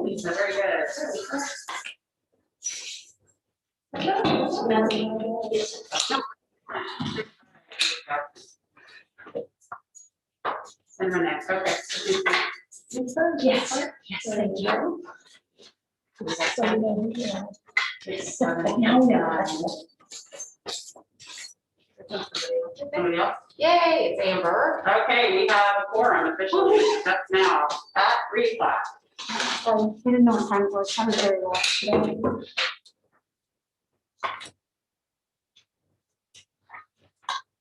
Oh, Lisa, very good. And Renee, okay. Yes, yes, thank you. It's 7. Somebody else? Yay, it's Amber. Okay, we have a quorum officially. That's now at 3 o'clock. We didn't know what time it was, haven't very well today.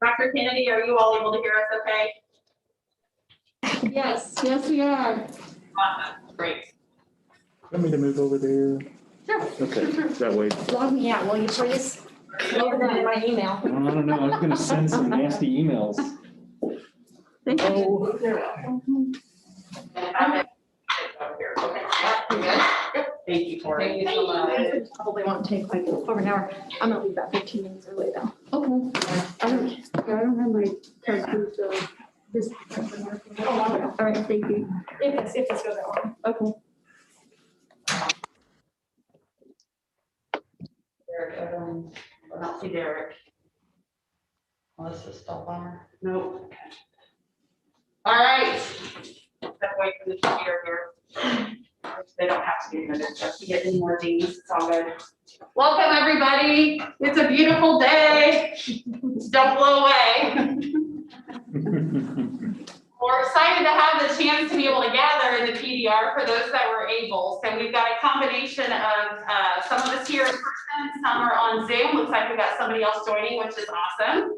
Dr. Kennedy, are you all able to hear us okay? Yes, yes, we are. Awesome, great. Want me to move over there? Sure. Okay, that way. Log me out, will you please? Lower that in my email. I don't know, I was gonna send some nasty emails. Thank you. And have it over here. Okay. Thank you, Corey. Thank you so much. Probably won't take like over an hour. I'm gonna leave about 15 minutes early though. Okay. I don't have my card, so this. All right, thank you. If it's go that long. Okay. Derek, I don't see Derek. Melissa's still on. Nope. All right. Let's wait for the computer here. They don't have to be admitted, so if you get any more D's, it's all good. Welcome, everybody. It's a beautiful day. Don't blow away. We're excited to have the chance to be able to gather in the PDR for those that were able. So we've got a combination of some of us here in person, some are on Zoom. Looks like we've got somebody else joining, which is awesome.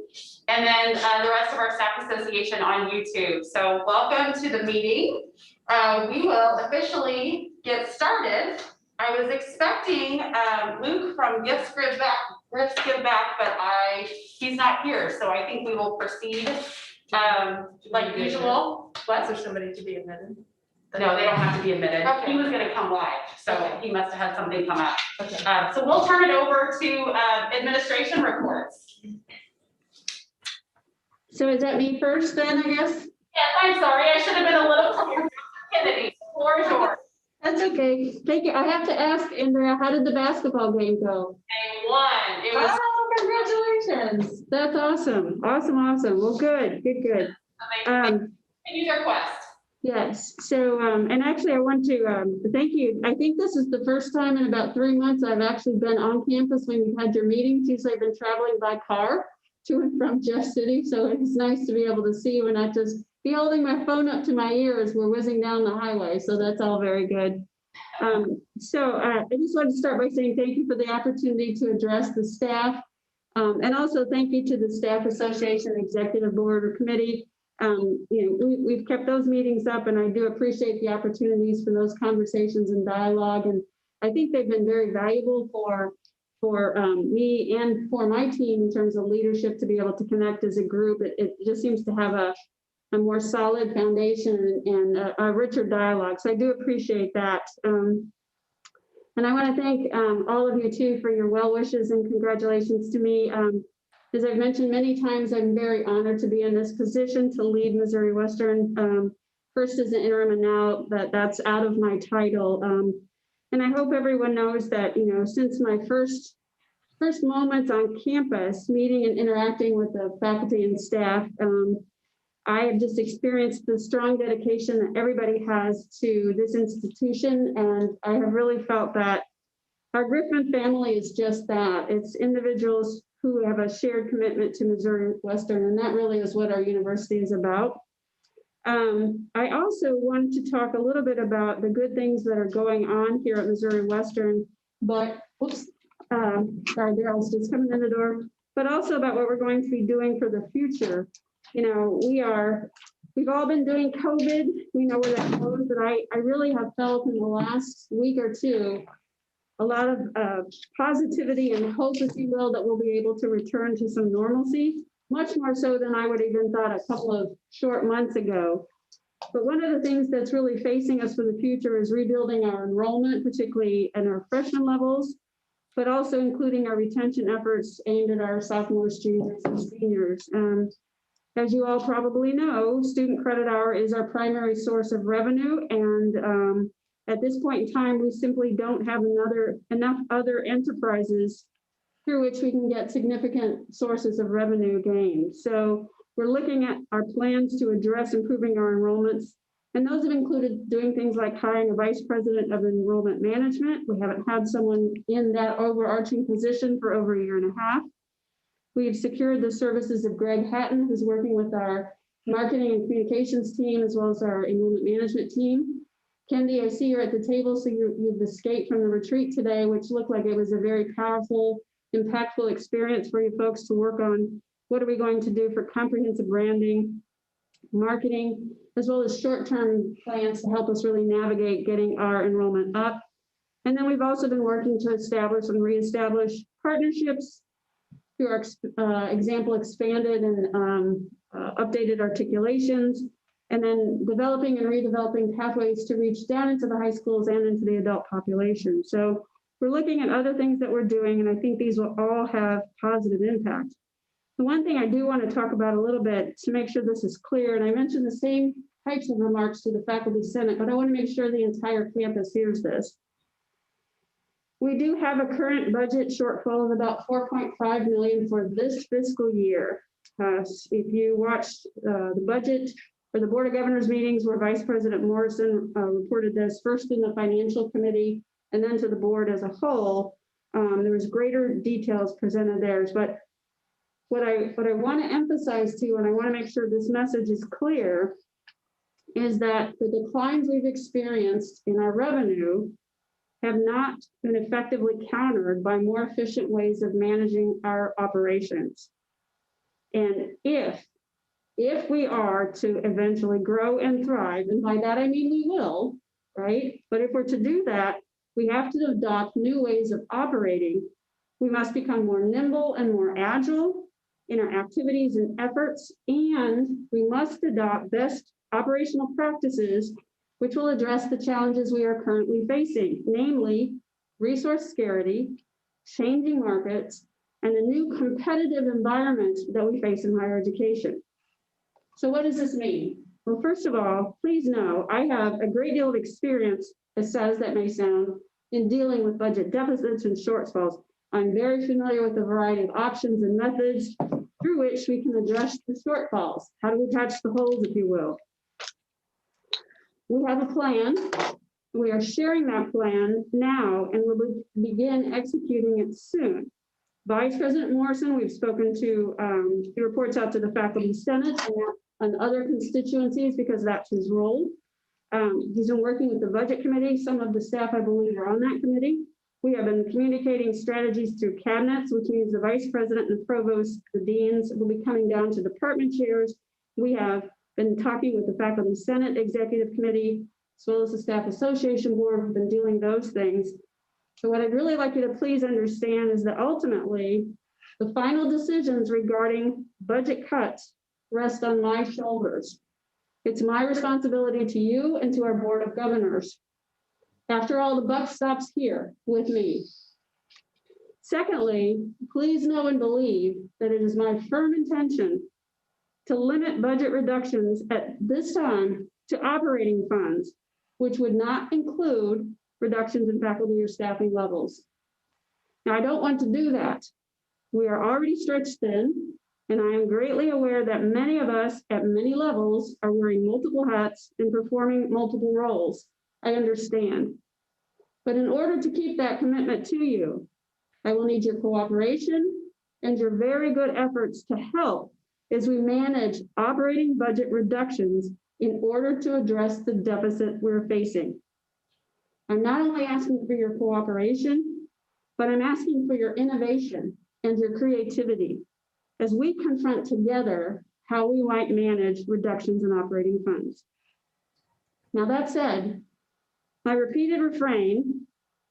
And then the rest of our staff association on YouTube. So welcome to the meeting. We will officially get started. I was expecting Luke from Gifts Give Back, but he's not here. So I think we will proceed like usual. What? Is there somebody to be admitted? No, they don't have to be admitted. Okay. He was gonna come live, so Okay. he must have had something come up. Okay. So we'll turn it over to administration reports. So is that me first then, I guess? Yes, I'm sorry, I should have been a little clearer. Kennedy, floor is yours. That's okay. Thank you. I have to ask, Andrea, how did the basketball game go? They won. It was Oh, congratulations. That's awesome. Awesome. Well, good. amazing. Continue their quest. Yes. So, and actually I want to thank you. I think this is the first time in about 3 months I've actually been on campus when you've had your meetings. Usually I've been traveling by car to and from Jeff City. So it's nice to be able to see you and not just be holding my phone up to my ear as we're whizzing down the highway. So that's all very good. I just want to start by saying thank you for the opportunity to address the staff. And also thank you to the Staff Association, Executive Board or Committee. We've kept those meetings up and I do appreciate the opportunities for those conversations and dialogue. And I think they've been very valuable for me and for my team in terms of leadership to be able to connect as a group. It just seems to have a more solid foundation and a richer dialogue. So I do appreciate that. And I want to thank all of you too for your well wishes and congratulations to me. As I've mentioned many times, I'm very honored to be in this position to lead Missouri Western, first as an interim and now that's out of my title. And I hope everyone knows that, since my first moments on campus, meeting and interacting with the faculty and staff, I have just experienced the strong dedication that everybody has to this institution. And I have really felt that our Griffin family is just that. It's individuals who have a shared commitment to Missouri Western, and that really is what our university is about. I also wanted to talk a little bit about the good things that are going on here at Missouri Western, but, sorry, Daryl's just coming in the door, but also about what we're going to be doing for the future. We've all been doing COVID, we know where that goes, but I really have felt in the last week or two, a lot of positivity and hope, if you will, that we'll be able to return to some normalcy, much more so than I would even thought a couple of short months ago. But one of the things that's really facing us for the future is rebuilding our enrollment, particularly in our freshman levels, but also including our retention efforts aimed at our sophomores, juniors, and seniors. As you all probably know, student credit hour is our primary source of revenue, and At this point in time, we simply don't have enough other enterprises through which we can get significant sources of revenue gain. So we're looking at our plans to address improving our enrollments. And those have included doing things like hiring a vice president of enrollment management. We haven't had someone in that overarching position for over a year and a half. We've secured the services of Greg Hatton, who's working with our marketing and communications team, as well as our enrollment management team. Kendi, I see you're at the table, so you've escaped from the retreat today, which looked like it was a very powerful, impactful experience for you folks to work on. What are we going to do for comprehensive branding, marketing, as well as short-term plans to help us really navigate getting our enrollment up. And then we've also been working to establish and reestablish partnerships through our example expanded and updated articulations, and then developing and redeveloping pathways to reach down into the high schools and into the adult population. So we're looking at other things that we're doing, and I think these will all have positive impact. The one thing I do want to talk about a little bit to make sure this is clear, and I mentioned the same types of remarks to the faculty senate, but I want to make sure the entire campus hears this. We do have a current budget shortfall of about 4.5 million for this fiscal year. If you watched the budget or the Board of Governors meetings where Vice President Morrison reported this first in the Financial Committee and then to the board as a whole, there was greater details presented there. But what I want to emphasize to you, and I want to make sure this message is clear, is that the declines we've experienced in our revenue have not been effectively countered by more efficient ways of managing our operations. And if we are to eventually grow and thrive, and by that I mean we will, right? But if we're to do that, we have to adopt new ways of operating. We must become more nimble and more agile in our activities and efforts, and we must adopt best operational practices which will address the challenges we are currently facing, namely resource scarcity, changing markets, and the new competitive environment that we face in higher education. So what does this mean? Well, first of all, please know I have a great deal of experience, as sad as that may sound, in dealing with budget deficits and shortfalls. I'm very familiar with the variety of options and methods through which we can address the shortfalls. How do we patch the holes, if you will? We have a plan. We are sharing that plan now, and we'll begin executing it soon. Vice President Morrison, we've spoken to, he reports out to the Faculty Senate and other constituencies because that's his role. He's been working with the Budget Committee. Some of the staff, I believe, are on that committee. We have been communicating strategies through cabinets, which means the Vice President and the Provost, the deans, will be coming down to department chairs. We have been talking with the Faculty Senate Executive Committee, as well as the Staff Association Board. We've been doing those things. So what I'd really like you to please understand is that ultimately, the final decisions regarding budget cuts rest on my shoulders. It's my responsibility to you and to our Board of Governors. After all, the buck stops here with me. Secondly, please know and believe that it is my firm intention to limit budget reductions at this time to operating funds, which would not include reductions in faculty or staffing levels. Now, I don't want to do that. We are already stretched thin, and I am greatly aware that many of us at many levels are wearing multiple hats and performing multiple roles. I understand. But in order to keep that commitment to you, I will need your cooperation and your very good efforts to help as we manage operating budget reductions in order to address the deficit we're facing. I'm not only asking for your cooperation, but I'm asking for your innovation and your creativity as we confront together how we might manage reductions in operating funds. Now, that said, my repeated refrain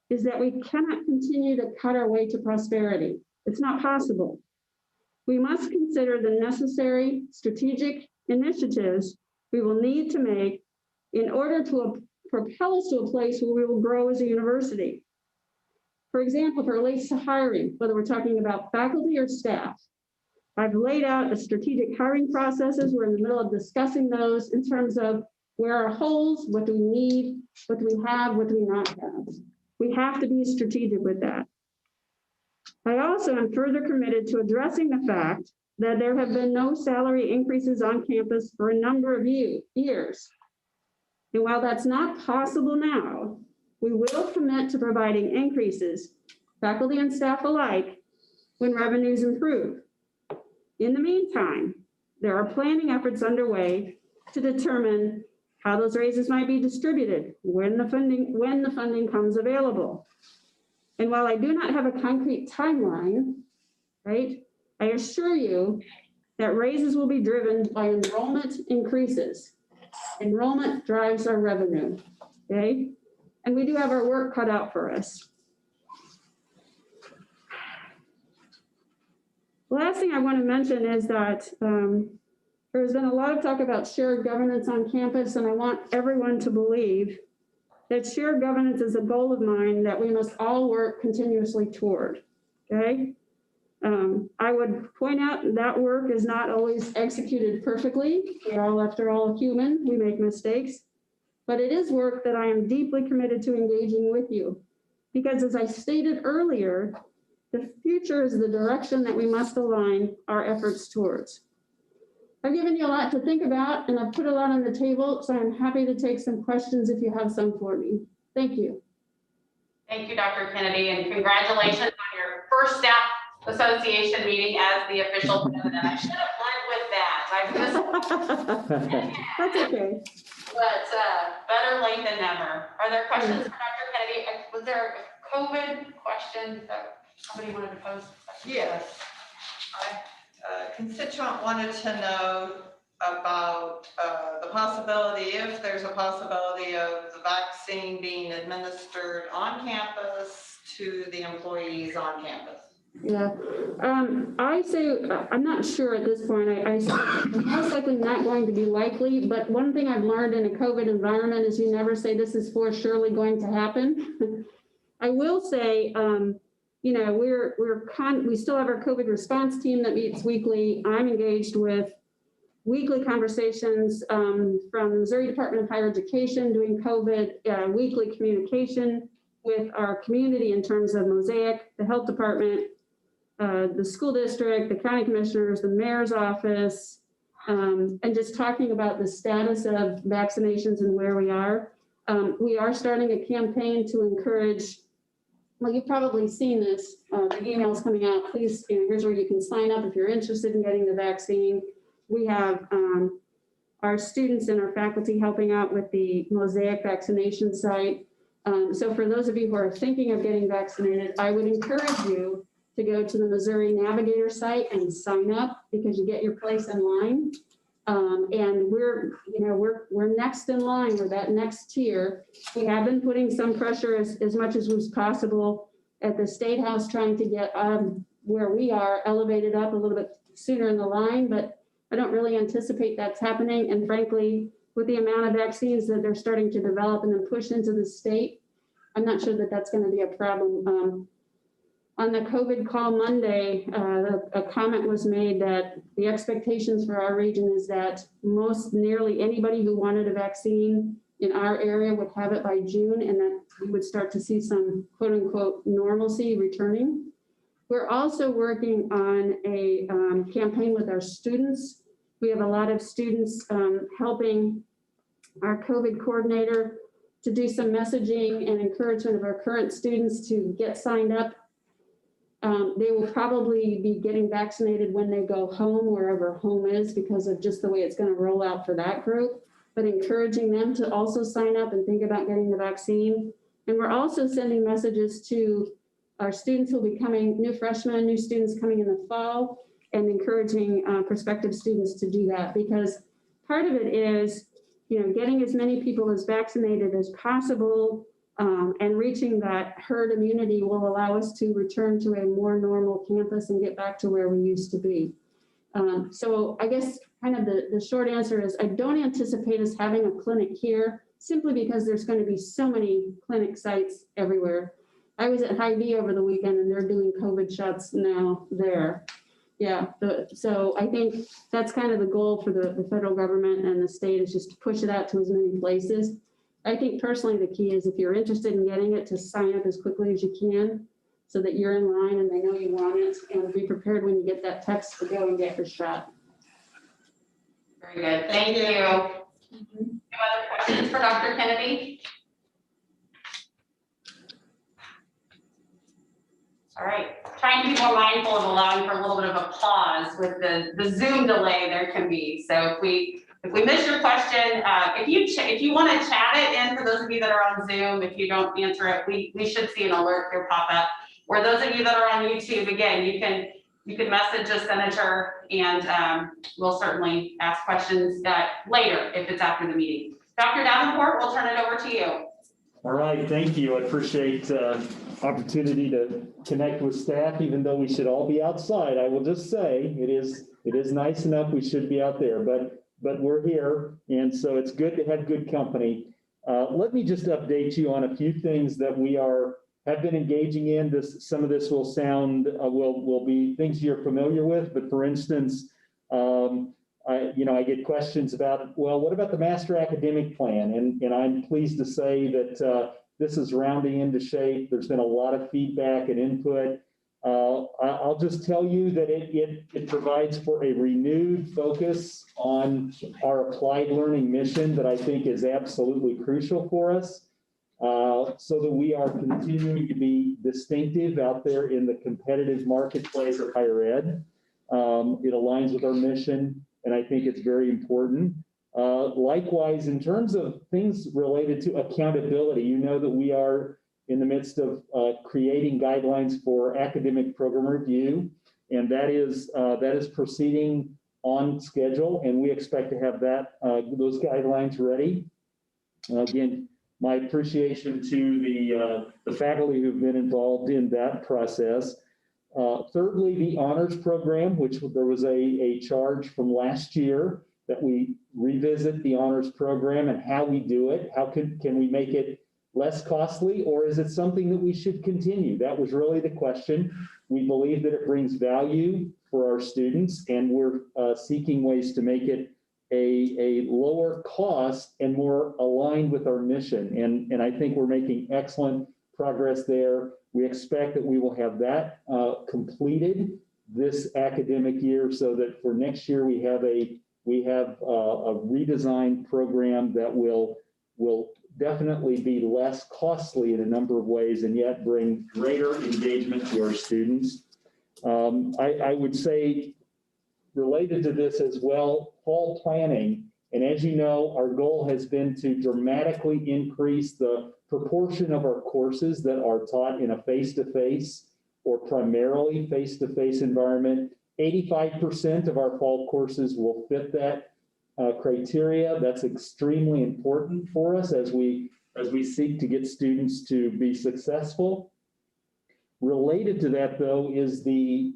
is that we cannot continue to cut our way to prosperity. It's not possible. We must consider the necessary strategic initiatives we will need to make in order to propel us to a place where we will grow as a university. For example, if it relates to hiring, whether we're talking about faculty or staff, I've laid out the strategic hiring processes. We're in the middle of discussing those in terms of where are holes, what do we need, what do we have, what do we not have? We have to be strategic with that. I also am further committed to addressing the fact that there have been no salary increases on campus for a number of years. And while that's not possible now, we will commit to providing increases, faculty and staff alike, when revenues improve. In the meantime, there are planning efforts underway to determine how those raises might be distributed when the funding comes available. And while I do not have a concrete timeline, right, I assure you that raises will be driven by enrollment increases. Enrollment drives our revenue, okay? And we do have our work cut out for us. The last thing I want to mention is that there's been a lot of talk about shared governance on campus, and I want everyone to believe that shared governance is a goal of mine that we must all work continuously toward, okay? I would point out that work is not always executed perfectly. We are, after all, human, we make mistakes, but it is work that I am deeply committed to engaging with you. Because as I stated earlier, the future is the direction that we must align our efforts towards. I've given you a lot to think about, and I've put a lot on the table, so I'm happy to take some questions if you have some for me. Thank you. Thank you, Dr. Kennedy, and congratulations on your first staff association meeting as the official president. I should have led with that. I've just, That's okay. but better late than never. Are there questions for Dr. Kennedy? Was there a COVID question that somebody wanted to pose? Yes. A constituent wanted to know about the possibility, if there's a possibility of the vaccine being administered on campus to the employees on campus. Yeah, I say, I'm not sure at this point. I most likely not going to be likely, but one thing I've learned in a COVID environment is you never say this is for surely going to happen. I will say, you know, we still have our COVID response team that meets weekly. I'm engaged with weekly conversations from the Missouri Department of Higher Education doing COVID weekly communication with our community in terms of Mosaic, the health department, the school district, the county commissioners, the mayor's office, and just talking about the status of vaccinations and where we are. We are starting a campaign to encourage, well, you've probably seen this, the emails coming out. Please, you know, here's where you can sign up if you're interested in getting the vaccine. We have our students and our faculty helping out with the Mosaic vaccination site. So for those of you who are thinking of getting vaccinated, I would encourage you to go to the Missouri Navigator site and sign up because you get your place in line. And we're next in line. We're that next tier. We have been putting some pressure as much as was possible at the State House, trying to get where we are elevated up a little bit sooner in the line, but I don't really anticipate that's happening. And frankly, with the amount of vaccines that they're starting to develop and then push into the state, I'm not sure that that's going to be a problem. On the COVID call Monday, a comment was made that the expectations for our region is that nearly anybody who wanted a vaccine in our area would have it by June, and that we would start to see some quote unquote normalcy returning. We're also working on a campaign with our students. We have a lot of students helping our COVID coordinator to do some messaging and encouragement of our current students to get signed up. They will probably be getting vaccinated when they go home, wherever home is, because of just the way it's going to roll out for that group, but encouraging them to also sign up and think about getting the vaccine. And we're also sending messages to our students who will be coming, new freshmen, new students coming in the fall, and encouraging prospective students to do that, because part of it is, you know, getting as many people as vaccinated as possible, and reaching that herd immunity will allow us to return to a more normal campus and get back to where we used to be. So I guess kind of the short answer is I don't anticipate us having a clinic here simply because there's going to be so many clinic sites everywhere. I was at Hy-Vee over the weekend and they're doing COVID shots now there. Yeah, so I think that's kind of the goal for the federal government and the state is just to push it out to as many places. I think personally, the key is if you're interested in getting it, to sign up as quickly as you can so that you're in line and they know you want it, and be prepared when you get that text to go and get your shot. Very good, thank you. Any other questions for Dr. Kennedy? All right, trying to be more mindful of allowing for a little bit of a pause with the Zoom delay there can be. So if we miss your question, if you want to chat it in, for those of you that are on Zoom, if you don't answer it, we should see an alert here pop up. Or those of you that are on YouTube, again, you can message us, Senator, and we'll certainly ask questions later if it's after the meeting. Dr. Davenport, we'll turn it over to you. All right, thank you. I appreciate opportunity to connect with staff, even though we should all be outside. I will just say it is nice enough. We should be out there, but we're here, and so it's good to have good company. Let me just update you on a few things that we have been engaging in. Some of this will sound will be things you're familiar with, but for instance, I get questions about, well, what about the master academic plan? And I'm pleased to say that this is rounding into shape. There's been a lot of feedback and input. I'll just tell you that it provides for a renewed focus on our applied learning mission that I think is absolutely crucial for us, so that we are continuing to be distinctive out there in the competitive marketplace of higher ed. It aligns with our mission, and I think it's very important. Likewise, in terms of things related to accountability, you know that we are in the midst of creating guidelines for academic program review, and that is proceeding on schedule, and we expect to have those guidelines ready. Again, my appreciation to the faculty who've been involved in that process. Thirdly, the honors program, which there was a charge from last year that we revisit the honors program and how we do it. How can we make it less costly, or is it something that we should continue? That was really the question. We believe that it brings value for our students, and we're seeking ways to make it a lower cost and more aligned with our mission. And I think we're making excellent progress there. We expect that we will have that completed this academic year, so that for next year we have a redesigned program that will definitely be less costly in a number of ways and yet bring greater engagement to our students. I would say, related to this as well, fall planning. And as you know, our goal has been to dramatically increase the proportion of our courses that are taught in a face-to-face or primarily face-to-face environment. 85% of our fall courses will fit that criteria. That's extremely important for us as we seek to get students to be successful. Related to that, though, is the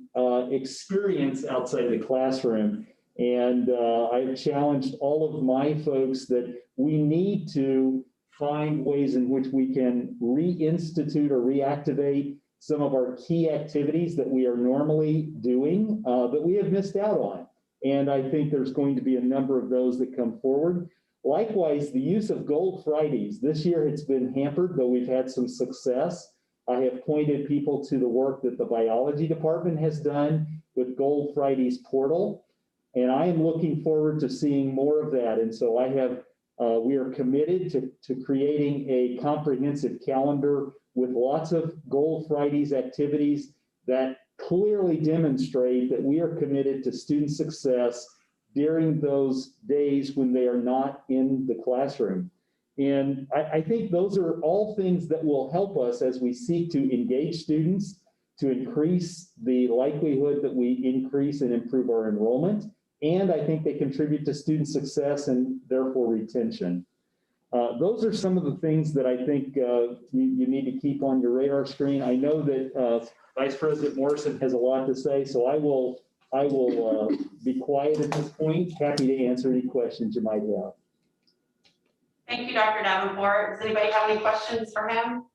experience outside the classroom. And I've challenged all of my folks that we need to find ways in which we can reinstitute or reactivate some of our key activities that we are normally doing that we have missed out on. And I think there's going to be a number of those that come forward. Likewise, the use of Gold Fridays. This year it's been hampered, though we've had some success. I have pointed people to the work that the biology department has done with Gold Fridays portal, and I am looking forward to seeing more of that. And so we are committed to creating a comprehensive calendar with lots of Gold Fridays activities that clearly demonstrate that we are committed to student success during those days when they are not in the classroom. And I think those are all things that will help us as we seek to engage students, to increase the likelihood that we increase and improve our enrollment. And I think they contribute to student success and therefore retention. Those are some of the things that I think you need to keep on your radar screen. I know that Vice President Morrison has a lot to say, so I will be quiet at this point. Happy to answer any questions you might have. Thank you, Dr. Davenport. Does anybody have any questions for him?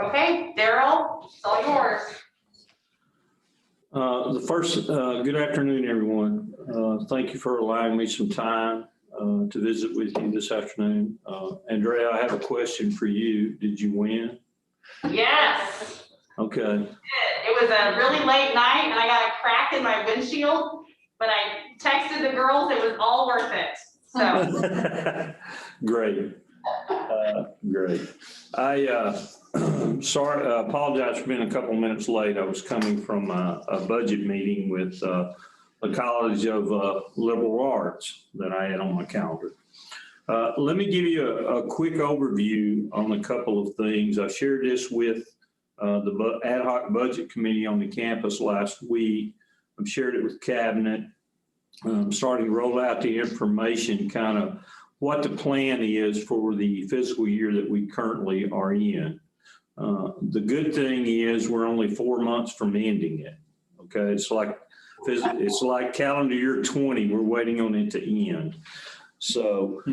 Okay, Daryl, it's all yours. Good afternoon, everyone. Thank you for allowing me some time. to visit with you this afternoon. Andrea, I have a question for you. Did you win? Yes. Okay. It was a really late night and I got a crack in my windshield, but I texted the girls, it was all worth it. So, Great. Great. Sorry, apologize for being a couple minutes late. I was coming from a budget meeting with the College of Liberal Arts that I had on my calendar. Let me give you a quick overview on a couple of things. I shared this with the ad hoc budget committee on the campus last week. I've shared it with cabinet. I'm starting to roll out the information, kind of what the plan is for the fiscal year that we currently are in. The good thing is we're only 4 months from ending it. Okay, it's like calendar year 20. We're waiting on it to end. So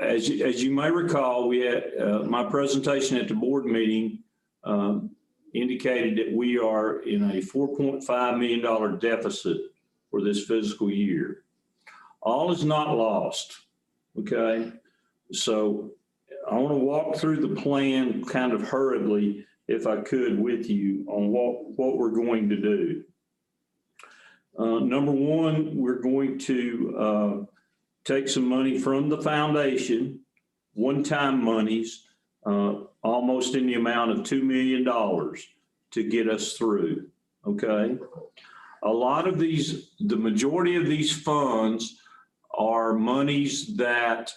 as you may recall, we had my presentation at the board meeting indicated that we are in a $4.5 million deficit for this fiscal year. All is not lost. Okay, so I want to walk through the plan kind of hurriedly, if I could, with you on what we're going to do. Number one, we're going to take some money from the foundation, one-time monies, almost in the amount of $2 million to get us through, okay? A lot of these, the majority of these funds are monies that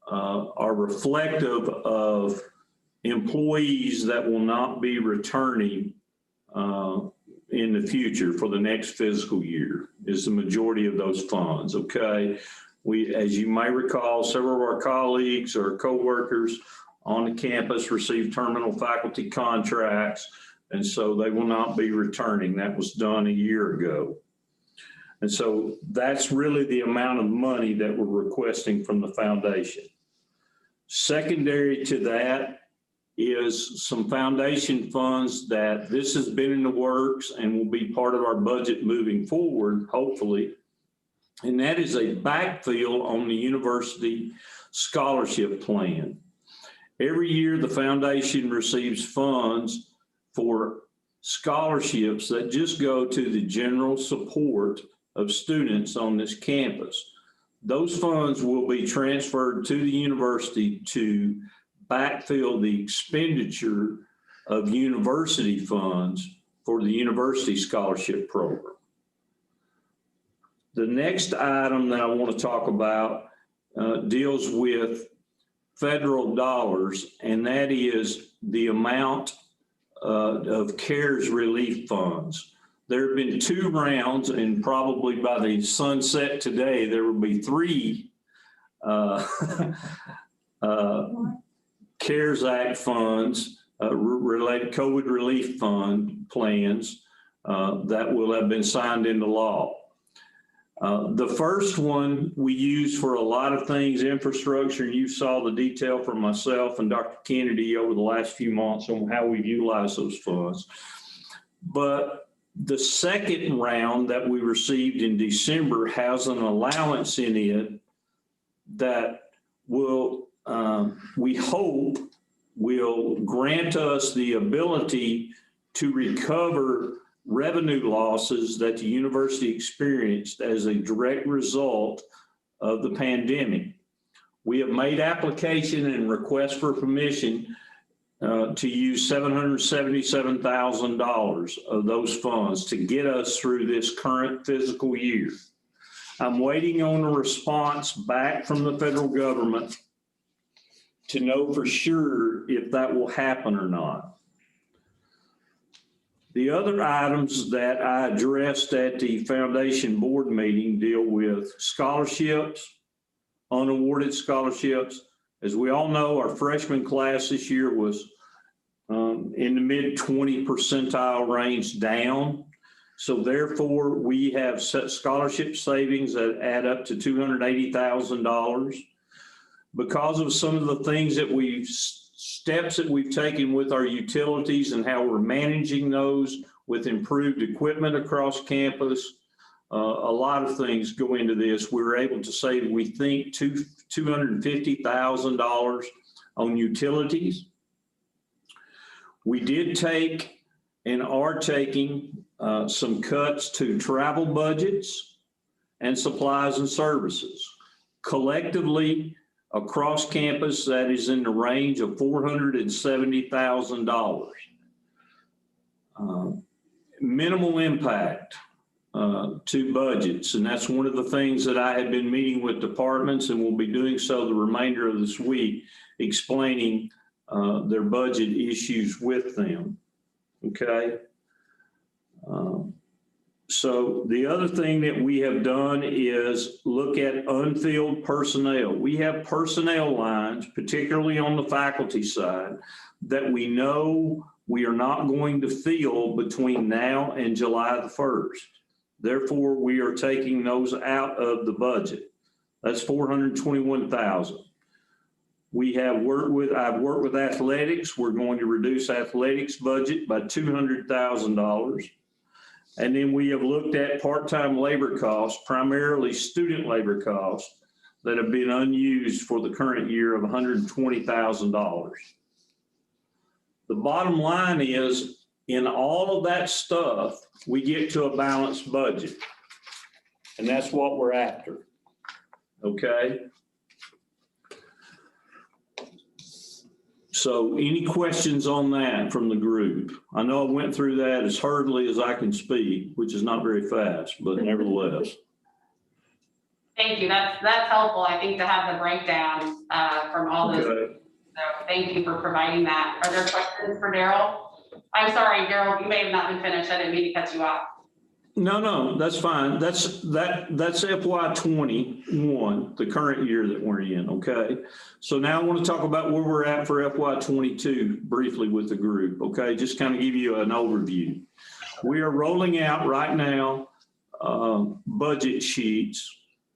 are reflective of employees that will not be returning in the future for the next fiscal year is the majority of those funds, okay? We, as you may recall, several of our colleagues or co-workers on the campus received terminal faculty contracts, and so they will not be returning. That was done a year ago. And so that's really the amount of money that we're requesting from the foundation. Secondary to that is some foundation funds that this has been in the works and will be part of our budget moving forward, hopefully. And that is a backfill on the university scholarship plan. Every year, the foundation receives funds for scholarships that just go to the general support of students on this campus. Those funds will be transferred to the university to backfill the expenditure of university funds for the university scholarship program. The next item that I want to talk about deals with federal dollars, and that is the amount of CARES relief funds. There have been 2 rounds, and probably by the sunset today, there will be 3 CARES Act funds, related COVID relief fund plans that will have been signed into law. The first one we use for a lot of things, infrastructure, and you saw the detail from myself and Dr. Kennedy over the last few months on how we've utilized those funds. But the second round that we received in December has an allowance in it that will, we hope, will grant us the ability to recover revenue losses that the university experienced as a direct result of the pandemic. We have made application and request for permission to use $777,000 of those funds to get us through this current fiscal year. I'm waiting on a response back from the federal government to know for sure if that will happen or not. The other items that I addressed at the foundation board meeting deal with scholarships, unawarded scholarships. As we all know, our freshman class this year was in the mid 20 percentile range down. So therefore, we have set scholarship savings that add up to $280,000. Because of some of the things that steps that we've taken with our utilities and how we're managing those with improved equipment across campus, a lot of things go into this. We were able to save, we think, $250,000 on utilities. We did take and are taking some cuts to travel budgets and supplies and services. Collectively, across campus, that is in the range of $470,000. Minimal impact to budgets, and that's one of the things that I have been meeting with departments and will be doing so the remainder of this week, explaining their budget issues with them. Okay. So the other thing that we have done is look at unfilled personnel. We have personnel lines, particularly on the faculty side, that we know we are not going to fill between now and July the 1st. Therefore, we are taking those out of the budget. That's $421,000. I've worked with athletics. We're going to reduce athletics budget by $200,000. And then we have looked at part-time labor costs, primarily student labor costs that have been unused for the current year of $120,000. The bottom line is, in all of that stuff, we get to a balanced budget. And that's what we're after. Okay? So any questions on that from the group? I know I went through that as hurriedly as I can speak, which is not very fast, but nevertheless. Thank you. That's helpful, I think, to have the breakdown from all those. Okay. So thank you for providing that. Are there questions for Daryl? I'm sorry, Daryl, you may have not been finished. I didn't mean to cut you off. No, that's fine. That's FY 21, the current year that we're in, okay? So now I want to talk about where we're at for FY 22 briefly with the group, okay? Just kind of give you an overview. We are rolling out right now budget sheets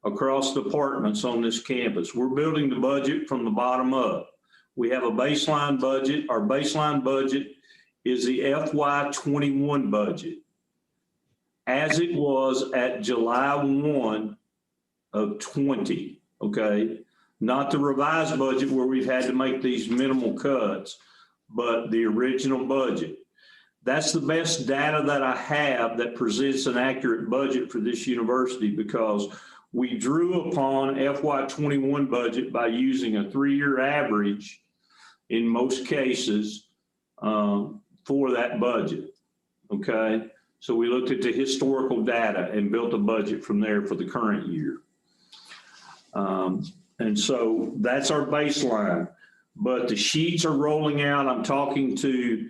across departments on this campus. We're building the budget from the bottom up. We have a baseline budget. Our baseline budget is the FY 21 budget, as it was at July 1 of 20, okay? Not the revised budget where we've had to make these minimal cuts, but the original budget. That's the best data that I have that presents an accurate budget for this university, because we drew upon FY 21 budget by using a 3-year average in most cases for that budget, okay? So we looked at the historical data and built a budget from there for the current year. And so that's our baseline, but the sheets are rolling out. I'm talking to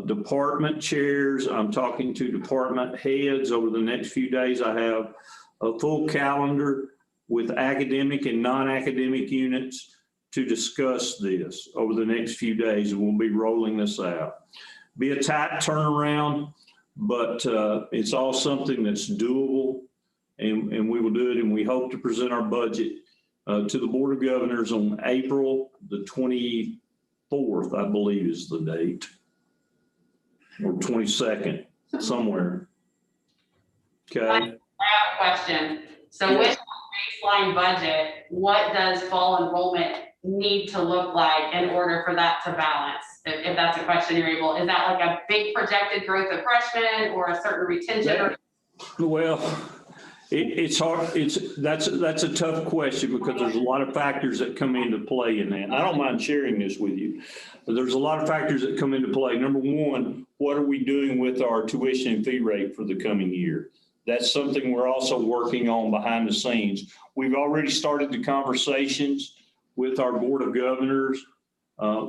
department chairs. I'm talking to department heads over the next few days. I have a full calendar with academic and non-academic units to discuss this over the next few days, and we'll be rolling this out. Be a tight turnaround, but it's all something that's doable, and we will do it, and we hope to present our budget to the Board of Governors on April the 24th, I believe is the date, or 22nd, somewhere. Okay. I have a question. So with the baseline budget, what does fall enrollment need to look like in order for that to balance? If that's a question you're able, is that like a big projected growth of freshmen or a certain retention? Well, it's hard. That's a tough question, because there's a lot of factors that come into play in that. And I don't mind sharing this with you, but there's a lot of factors that come into play. Number one, what are we doing with our tuition and fee rate for the coming year? That's something we're also working on behind the scenes. We've already started the conversations with our Board of Governors.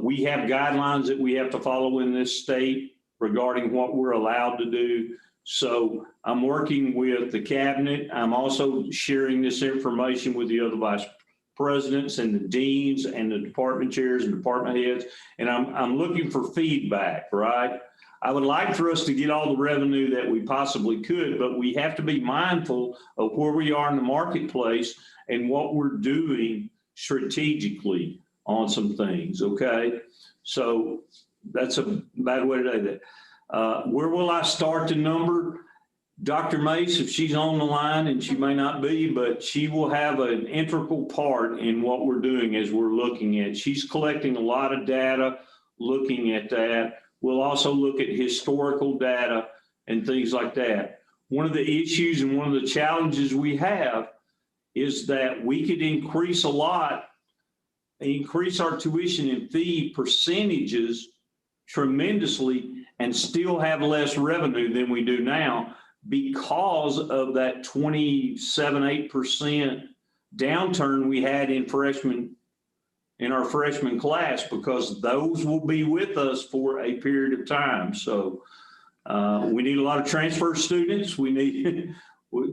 We have guidelines that we have to follow in this state regarding what we're allowed to do. So I'm working with the cabinet. I'm also sharing this information with the other vice presidents and the deans and the department chairs and department heads. And I'm looking for feedback, right? I would like for us to get all the revenue that we possibly could, but we have to be mindful of where we are in the marketplace and what we're doing strategically on some things, okay? So that's a bad way to say that. Where will I start the number? Dr. Mace, if she's on the line, and she may not be, but she will have an integral part in what we're doing as we're looking at. She's collecting a lot of data, looking at that. We'll also look at historical data and things like that. One of the issues and one of the challenges we have is that we could increase our tuition and fee percentages tremendously and still have less revenue than we do now, because of that 27.8% downturn we had in our freshman class, because those will be with us for a period of time. So we need a lot of transfer students. We need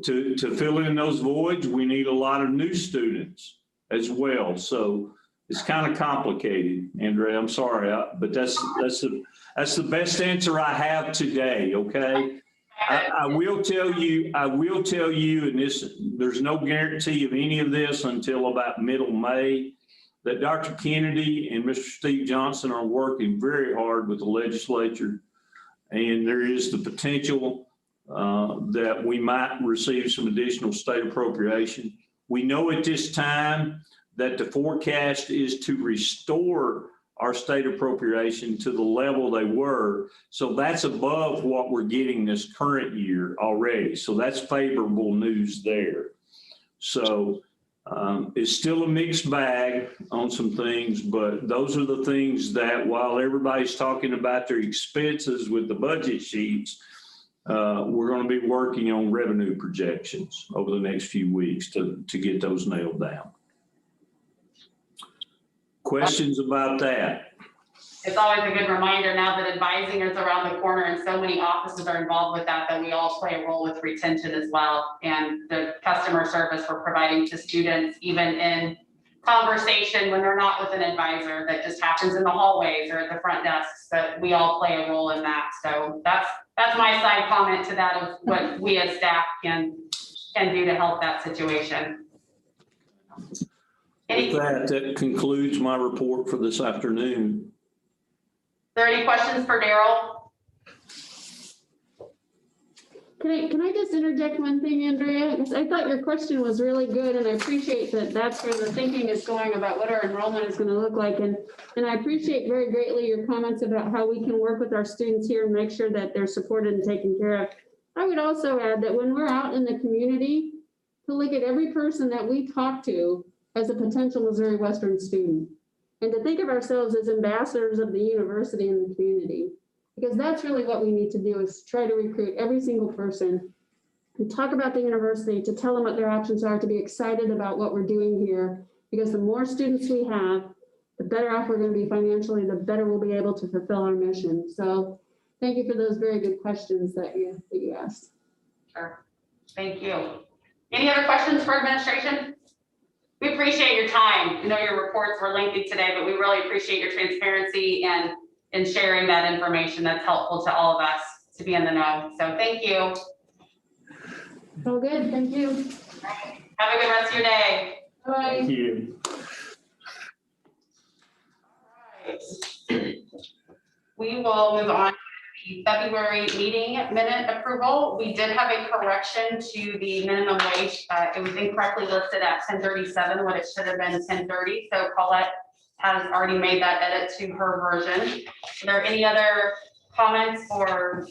to fill in those voids. We need a lot of new students as well. So it's kind of complicated, Andrea. I'm sorry, but that's the best answer I have today. Okay. I will tell you, and there's no guarantee of any of this until about middle May, that Dr. Kennedy and Mr. Steve Johnson are working very hard with the legislature. And there is the potential that we might receive some additional state appropriation. We know at this time that the forecast is to restore our state appropriation to the level they were. So that's above what we're getting this current year already. So that's favorable news there. So it's still a mixed bag on some things, but those are the things that, while everybody's talking about their expenses with the budget sheets, we're going to be working on revenue projections over the next few weeks to get those nailed down. Questions about that? It's always a good reminder now that advising is around the corner and so many offices are involved with that we all play a role with retention as well. And the customer service we're providing to students, even in conversation when they're not with an advisor, that just happens in the hallways or at the front desks, that we all play a role in that. So that's my side comment to that, of what we as staff can do to help that situation. With that concludes my report for this afternoon. Are there any questions for Daryl? Can I just interject one thing, Andrea? Because I thought your question was really good, and I appreciate that that's where the thinking is going about what our enrollment is going to look like. And I appreciate very greatly your comments about how we can work with our students here and make sure that they're supported and taken care of. I would also add that when we're out in the community, to look at every person that we talk to as a potential Missouri Western student, and to think of ourselves as ambassadors of the university and the community, because that's really what we need to do, is try to recruit every single person and talk about the university, to tell them what their options are, to be excited about what we're doing here, because the more students we have, the better off we're going to be financially, the better we'll be able to fulfill our mission. So thank you for those very good questions that you asked. Sure. Thank you. Any other questions for administration? We appreciate your time. I know your reports were lengthy today, but we really appreciate your transparency and sharing that information. That's helpful to all of us to be in the know. So thank you. All good. Thank you. Have a good rest of your day. Bye. Thank you. We will move on to the February meeting minute approval. We did have a correction to the minimum wage. It was incorrectly listed at 10:37 when it should have been 10:30. So Paulette has already made that edit to her version. Are there any other comments or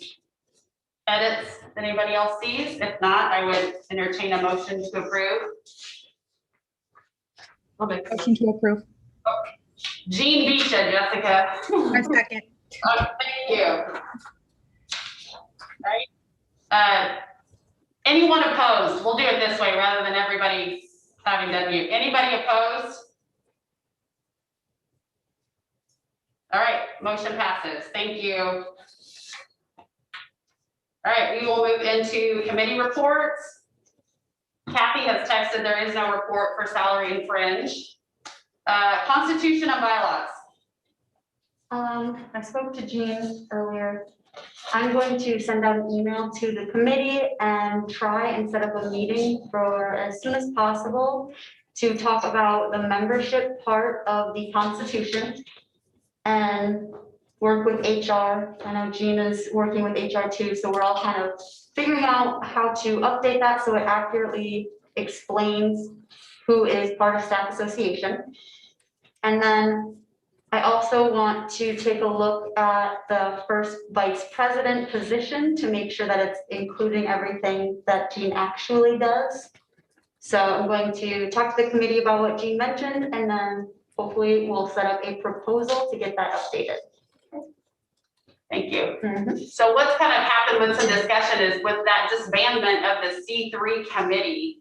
edits that anybody else sees? If not, I would entertain a motion to approve. I'll make a Motion to approve. Jean Bisha, Jessica. A second. Thank you. All right. Anyone opposed? We'll do it this way rather than everybody having to unmute. Anybody opposed? All right, motion passes. Thank you. All right, we will move into committee reports. Kathy has texted there is no report for salary and fringe. Constitution and bylaws. I spoke to Jean earlier. I'm going to send out an email to the committee and try and set up a meeting for as soon as possible to talk about the membership part of the Constitution. And work with HR. I know Gina's working with HR too, so we're all kind of figuring out how to update that so it accurately explains who is part of staff association. And then I also want to take a look at the first vice president position to make sure that it's including everything that Jean actually does. So I'm going to talk to the committee about what Jean mentioned, and then hopefully we'll set up a proposal to get that updated. Thank you. So what's kind of happened with some discussion is with that disbandment of the C3 committee,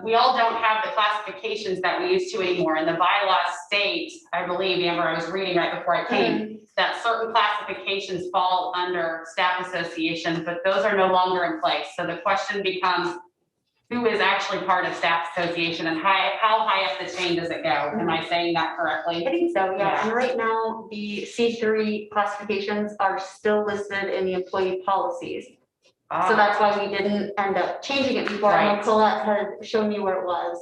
we all don't have the classifications that we used to anymore. And the bylaws state, I believe, Amber, I was reading right before I came, that certain classifications fall under staff association, but those are no longer in place. So the question becomes, who is actually part of staff association and how high up the chain does it go? Am I saying that correctly? I think so, yeah. Yeah. And right now, the C3 classifications are still listed in the employee policies. So that's why we didn't end up changing it before. I know Right. Colette had shown me where it was,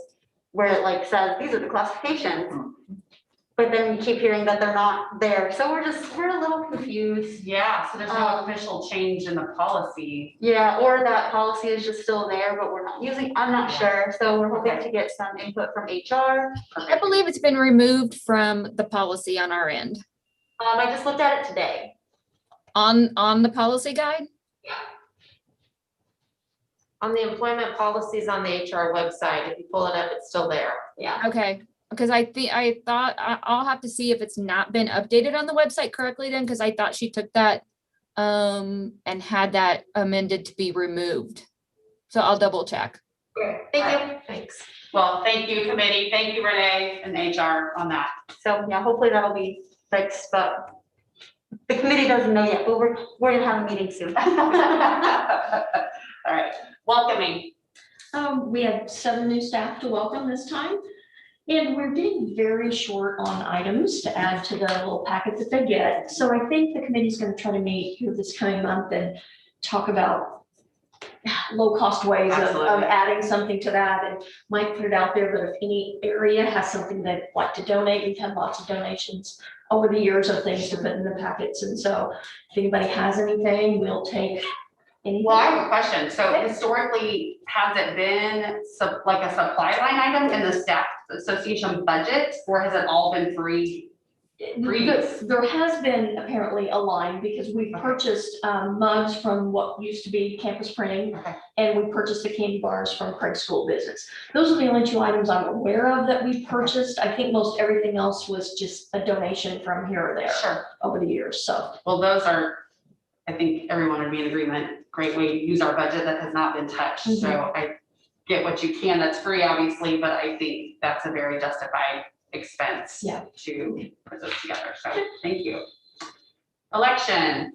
where it like says, these are the classifications. But then we keep hearing that they're not there. So we're a little confused. Yeah, so there's no official change in the policy. Yeah, or that policy is just still there, but we're not using, I'm not sure. So we're hoping to get some input from HR. I believe it's been removed from the policy on our end. I just looked at it today. On the policy guide? On the employment policies on the HR website, if you pull it up, it's still there. Yeah. Okay, because I thought I'll have to see if it's not been updated on the website correctly then, because I thought she took that and had that amended to be removed. So I'll double check. Thank you. Thanks. Well, thank you, committee. Thank you, Renee and HR on that. So yeah, hopefully that'll be fixed, but the committee doesn't know yet, but we're gonna have a meeting soon. All right, welcoming. We have 7 new staff to welcome this time. And we're getting very short on items to add to the little packet that they get. So I think the committee's gonna try to meet here this coming month and talk about low-cost ways of Absolutely. adding something to that. And Mike put it out there that if any area has something they'd like to donate, we've had lots of donations over the years of things to put in the packets. And so if anybody has anything, we'll take anything. Well, I have a question. So historically, has it been like a supply line item in the staff association budget, or has it all been free? There has been apparently a line because we purchased mugs from what used to be Campus Printing. Okay. And we purchased the candy bars from Craig's School Business. Those are the only 2 items I'm aware of that we purchased. I think most everything else was just a donation from here or there Sure. over the years, so. Well, those are, I think everyone would be in agreement, great way to use our budget that has not been touched. So I get what you can, that's free, obviously, but I think that's a very justified expense Yeah. to put those together. So thank you. Election.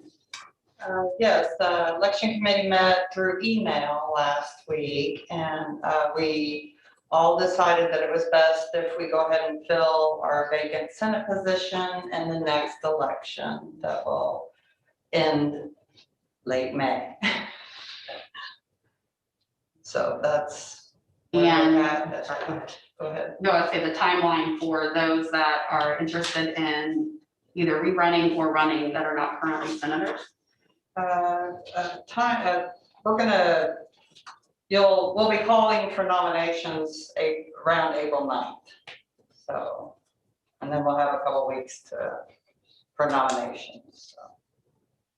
Yes, the election committee met through email last week, and we all decided that it was best if we go ahead and fill our vacant Senate position in the next election that will end late May. So that's. And Go ahead. no, I'd say the timeline for those that are interested in either rerunning or running that are not currently senators. We'll be calling for nominations around April 9th. So, and then we'll have a couple weeks for nominations, so.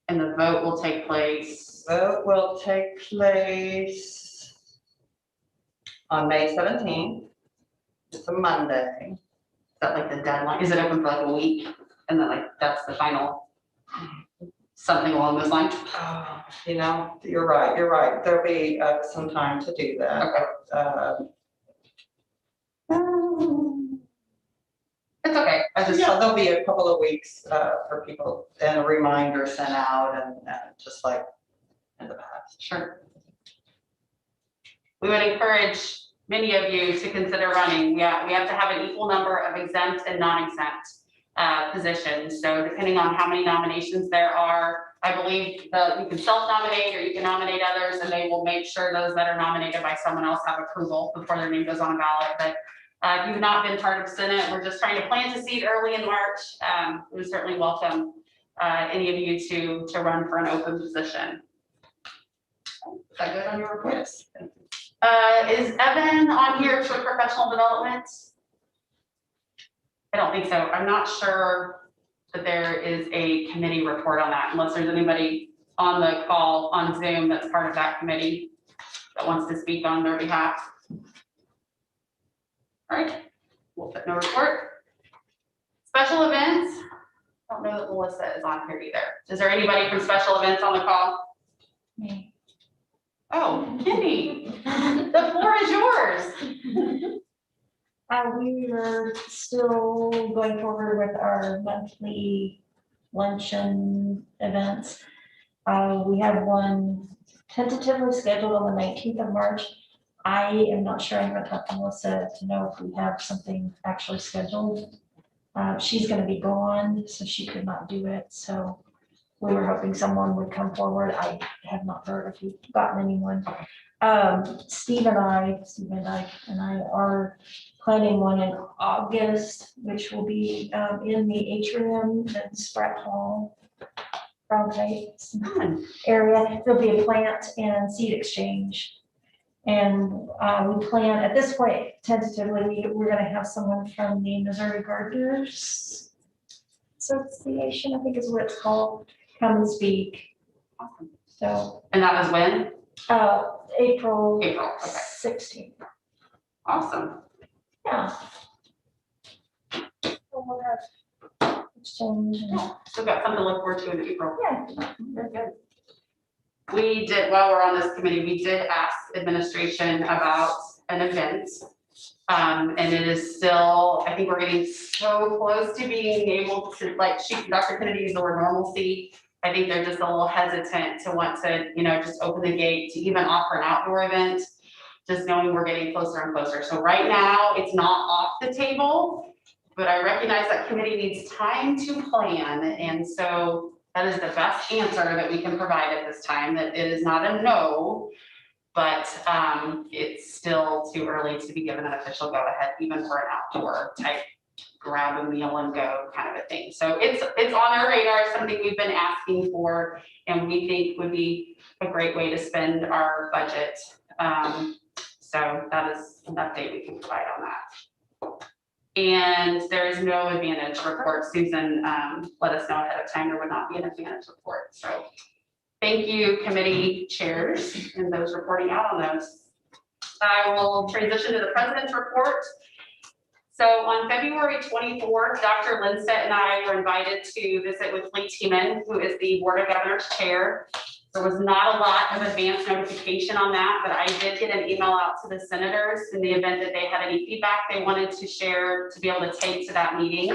And the vote will take place. Vote will take place on May 17th. It's a Monday. Is that like the deadline? Is it open for like a week? And then like, that's the final, something along those lines? Oh, you know, you're right. There'll be some time to do that. Okay. It's okay. I just, So there'll be a couple of weeks for people and a reminder sent out and just like in the past. sure. We would encourage many of you to consider running. We have to have an equal number of exempt and non-exempt positions. So depending on how many nominations there are, I believe that you can self-nominate or you can nominate others, and they will make sure those that are nominated by someone else have approval before their name goes on a ballot. But if you've not been part of Senate, we're just trying to plant a seed early in March. We certainly welcome any of you to run for an open position. Is that good on your report? Yes. Is Evan on here for professional development? I don't think so. I'm not sure that there is a committee report on that, unless there's anybody on the call on Zoom that's part of that committee that wants to speak on their behalf. All right, we'll put no report. Special events. I don't know that Melissa is on here either. Is there anybody from special events on the call? Me. Oh, Kenny, the floor is yours. We are still going forward with our monthly luncheon events. We have one tentatively scheduled on the 19th of March. I am not sure. I'm going to talk to Melissa to know if we have something actually scheduled. She's going to be gone, so she could not do it. So we were hoping someone would come forward. I have not heard if we've gotten anyone. Steve and I are planning one in August, which will be in the atrium in Spratt Hall, Crown Heights area. There'll be a plant and seed exchange. And we plan, at this point, tentatively, we're gonna have someone from the Missouri Gardeners Association, I think is what it's called, come and speak. Awesome. So, And that was when? April April, okay. 16th. Awesome. Yeah. So we'll have exchange and, Still got something to look forward to in April. yeah. Very good. We did, while we're on this committee, we did ask administration about an event. And it is still, I think we're getting so close to being able to, like, Dr. Kennedy used the word normalcy. I think they're just a little hesitant to want to, just open the gate to even offer an outdoor event, just knowing we're getting closer and closer. So right now, it's not off the table, but I recognize that committee needs time to plan. And so that is the best answer that we can provide at this time, that it is not a no, but it's still too early to be given an official go-ahead, even for an outdoor type grab a meal and go kind of a thing. So it's on our radar, something we've been asking for, and we think would be a great way to spend our budget. So that is an update we can provide on that. And there is no advantage report. Susan let us know ahead of time there would not be an advantage report. So thank you, committee chairs, and those reporting out on those. I will transition to the president's report. So on February 24th, Dr. Lindstedt and I were invited to visit with Lee Tiemann, who is the Board of Governors chair. There was not a lot of advance notification on that, but I did get an email out to the senators in the event that they had any feedback they wanted to share to be able to take to that meeting.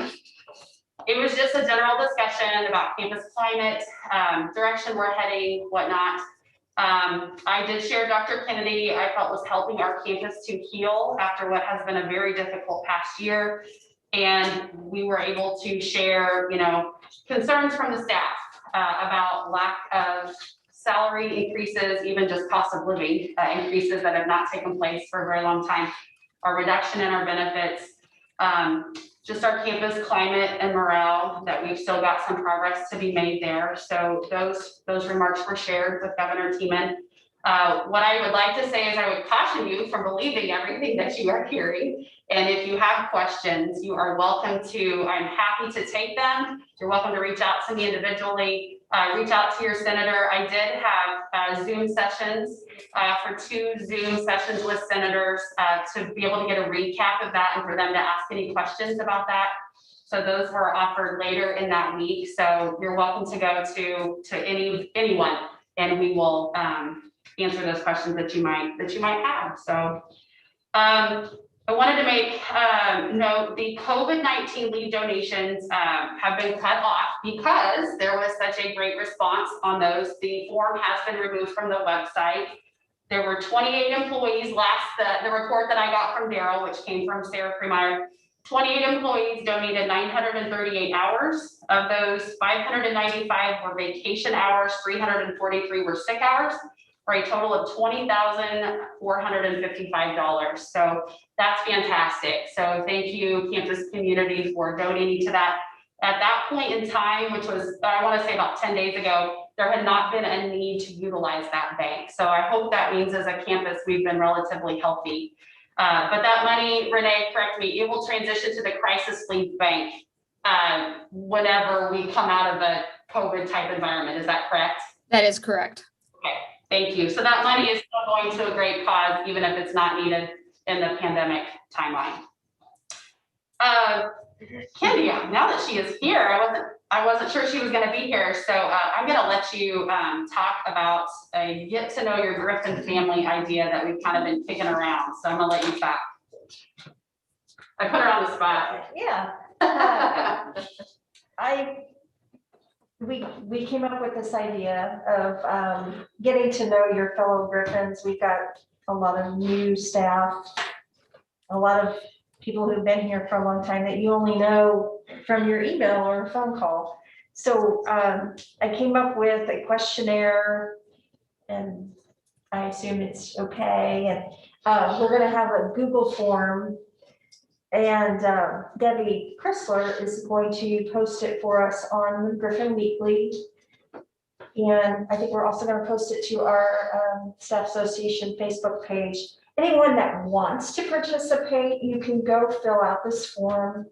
It was just a general discussion about campus climate, direction we're heading, whatnot. I did share Dr. Kennedy, I felt was helping our campus to heal after what has been a very difficult past year. And we were able to share, concerns from the staff about lack of salary increases, even just cost of living increases that have not taken place for a very long time, our reduction in our benefits, just our campus climate and morale, that we've still got some progress to be made there. So those remarks were shared with Governor Tiemann. What I would like to say is I would caution you from believing everything that you are hearing. And if you have questions, you are welcome to, I'm happy to take them. You're welcome to reach out to me individually, reach out to your senator. I did have Zoom sessions for 2 Zoom sessions with senators to be able to get a recap of that and for them to ask any questions about that. So those were offered later in that week. So you're welcome to go to anyone, and we will answer those questions that you might have. So I wanted to make note, the COVID-19 leave donations have been cut off because there was such a great response on those. The form has been removed from the website. There were 28 employees the report that I got from Daryl, which came from Sarah Freemeyer, 28 employees donated 938 hours. Of those, 595 were vacation hours, 343 were sick hours, for a total of $20,455. So that's fantastic. So thank you, campus community, for donating to that. At that point in time, which was, I want to say about 10 days ago, there had not been a need to utilize that bank. So I hope that means as a campus, we've been relatively healthy. But that money, Renee, correct me, it will transition to the crisis link bank whenever we come out of a COVID type environment. Is that correct? That is correct. Okay, thank you. So that money is still going to a great cause, even if it's not needed in the pandemic timeline. Candy, now that she is here, I wasn't sure she was going to be here, so I'm going to let you talk about a get to know your Griffin family idea that we've kind of been kicking around. So I'm going to let you talk. I put her on the spot. Yeah. We came up with this idea of getting to know your fellow Griffins. We've got a lot of new staff, a lot of people who've been here for a long time that you only know from your email or phone call. So I came up with a questionnaire, and I assume it's okay. And we're gonna have a Google form, and Debbie Chrysler is going to post it for us on the Griffin Weekly. And I think we're also gonna post it to our Staff Association Facebook page. Anyone that wants to participate, you can go fill out this form.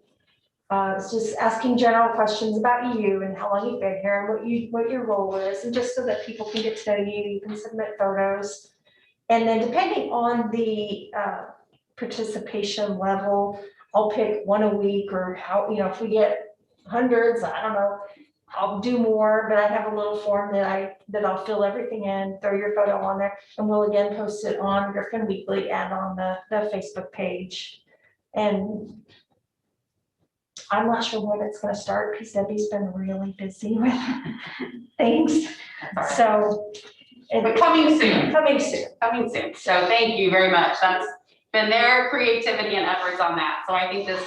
It's just asking general questions about you and how long you've been here and what your role is, and just so that people can get to know you. You can submit photos. And then depending on the participation level, I'll pick one a week, or how, if we get hundreds, I don't know, I'll do more, but I have a little form that I'll fill everything in, throw your photo on there, and we'll again post it on Griffin Weekly and on the Facebook page. And I'm not sure when it's gonna start, because Debbie's been really busy with things, so. But coming soon. Coming soon. Coming soon. So thank you very much. That's been their creativity and efforts on that. So I think this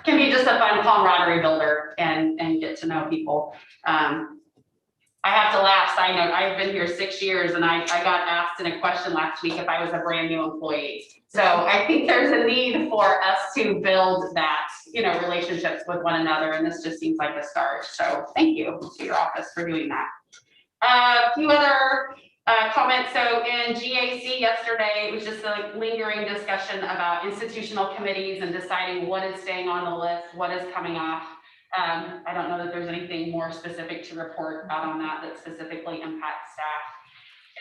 can be just a fun camaraderie builder and get to know people. I have to laugh, side note, I've been here 6 years, and I got asked in a question last week if I was a brand new employee. So I think there's a need for us to build that, relationships with one another, and this just seems like a start. So thank you to your office for doing that. A few other comments. So in GAC yesterday, it was just a lingering discussion about institutional committees and deciding what is staying on the list, what is coming off. I don't know that there's anything more specific to report out on that specifically impacts staff.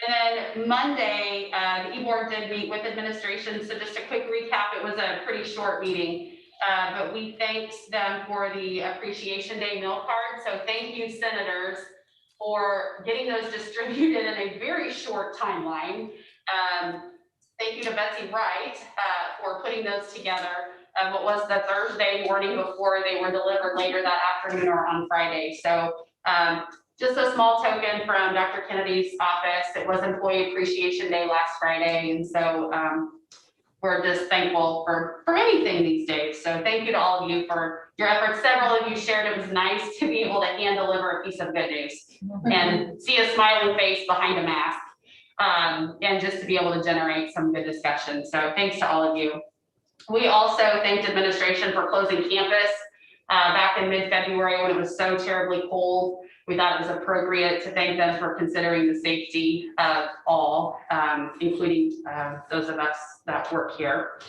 And then Monday, the e-board did meet with administration. So just a quick recap, it was a pretty short meeting, but we thanked them for the Appreciation Day meal card. So thank you, senators, for getting those distributed in a very short timeline. Thank you to Betsy Wright for putting those together. What was the Thursday morning before they were delivered later that afternoon or on Friday. So just a small token from Dr. Kennedy's office. It was Employee Appreciation Day last Friday. And so we're just thankful for anything these days. So thank you to all of you for your efforts. Several of you shared it was nice to be able to hand deliver a piece of good news and see a smiling face behind a mask, and just to be able to generate some good discussion. So thanks to all of you. We also thanked administration for closing campus back in mid-February when it was so terribly cold. We thought it was appropriate to thank them for considering the safety of all, including those of us that work here.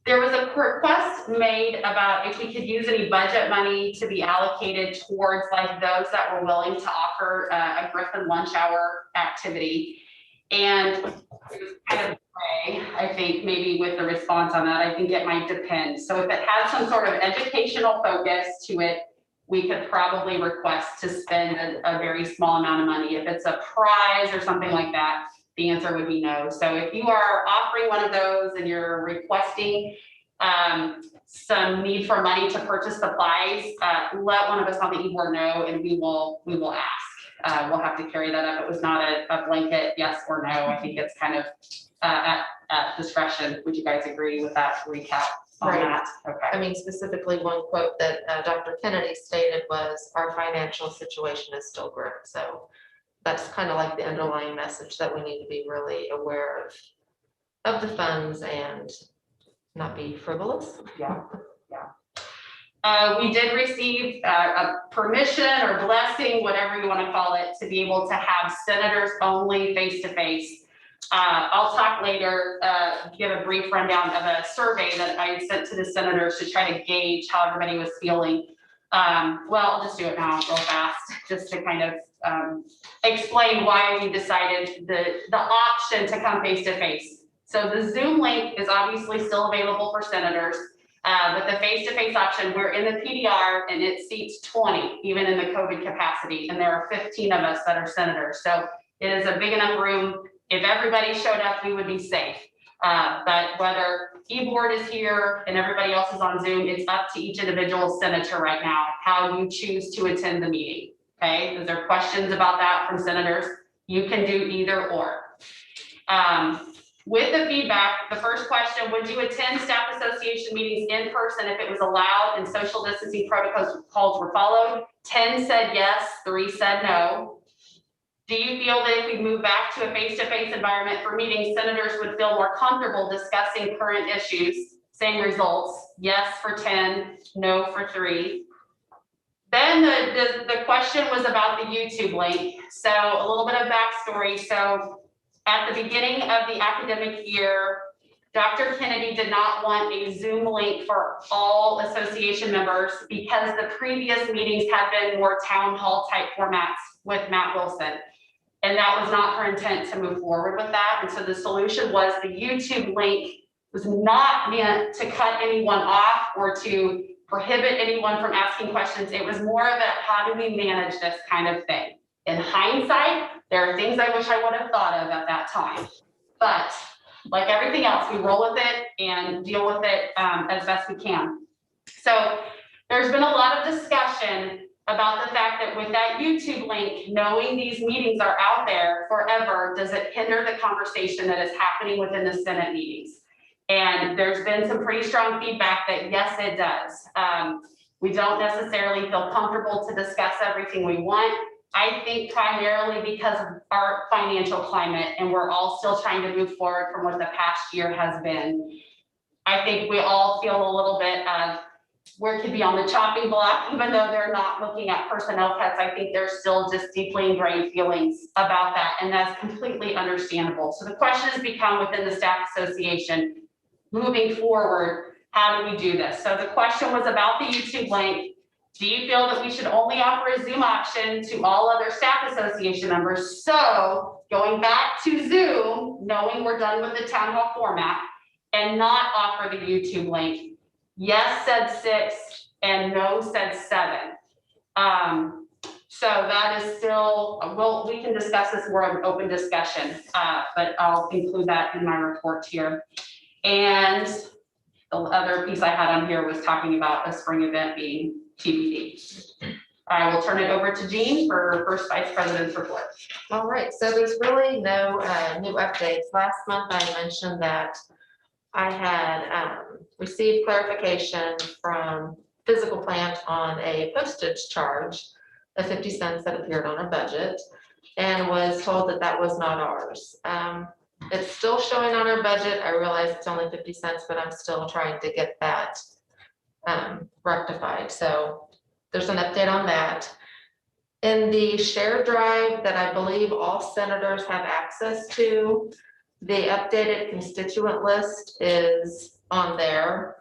There was a request made about if we could use any budget money to be allocated towards like those that were willing to offer a Griffin lunch hour activity. And it was kind of gray, I think, maybe with the response on that. I think it might depend. So if it had some sort of educational focus to it, we could probably request to spend a very small amount of money. If it's a prize or something like that, the answer would be no. So if you are offering one of those and you're requesting some need for money to purchase supplies, let one of us on the e-board know, and we will ask. We'll have to carry that up. It was not a blanket yes or no. I think it's kind of at discretion. Would you guys agree with that recap on that? Okay. I mean, specifically one quote that Dr. Kennedy stated was, our financial situation is still grim. So that's kind of like the underlying message that we need to be really aware of the funds and not be frivolous. Yeah. We did receive a permission or blessing, whatever you want to call it, to be able to have senators only face-to-face. I'll talk later, give a brief rundown of a survey that I had sent to the senators to try to gauge how everybody was feeling. Well, I'll just do it now real fast, just to kind of explain why we decided the option to come face-to-face. So the Zoom link is obviously still available for senators. But the face-to-face option, we're in the PDR and it seats 20, even in the COVID capacity. And there are 15 of us that are senators. So it is a big enough room. If everybody showed up, we would be safe. But whether e-board is here and everybody else is on Zoom, it's up to each individual senator right now, how you choose to attend the meeting. Okay, is there questions about that from senators? You can do either or. With the feedback, the first question, would you attend staff association meetings in person if it was allowed and social distancing protocols were followed? 10 said yes, 3 said no. Do you feel that if we move back to a face-to-face environment for meetings, senators would feel more comfortable discussing current issues? Same results, yes for 10, no for 3. Then the question was about the YouTube link. So a little bit of backstory. So at the beginning of the academic year, Dr. Kennedy did not want a Zoom link for all association members because the previous meetings had been more town hall type formats with Matt Wilson. And that was not her intent to move forward with that. And so the solution was the YouTube link was not meant to cut anyone off or to prohibit anyone from asking questions. It was more of a how do we manage this kind of thing. In hindsight, there are things I wish I would have thought of at that time. But like everything else, we roll with it and deal with it as best we can. So there's been a lot of discussion about the fact that with that YouTube link, knowing these meetings are out there forever, does it hinder the conversation that is happening within the Senate meetings? And there's been some pretty strong feedback that yes, it does. We don't necessarily feel comfortable to discuss everything we want. I think primarily because of our financial climate, and we're all still trying to move forward from what the past year has been. I think we all feel a little bit of where it could be on the chopping block, even though they're not looking at personnel cuts. I think there's still just deeply ingrained feelings about that, and that's completely understandable. So the question has become within the staff association, moving forward, how do we do this? So the question was about the YouTube link. Do you feel that we should only offer a Zoom option to all other staff association members? So going back to Zoom, knowing we're done with the town hall format, and not offer the YouTube link. Yes said 6 and no said 7. So that is still, we can discuss this more of an open discussion, but I'll include that in my report here. And the other piece I had on here was talking about a spring event being TBD. I will turn it over to Jean for First Vice President's report. All right, so there's really no new updates. Last month I mentioned that I had received clarification from Physical Plant on a postage charge of 50 cents that appeared on our budget, and was told that that was not ours. It's still showing on our budget. I realize it's only 50 cents, but I'm still trying to get that rectified. So there's an update on that. In the share drive that I believe all senators have access to, the updated constituent list is on there.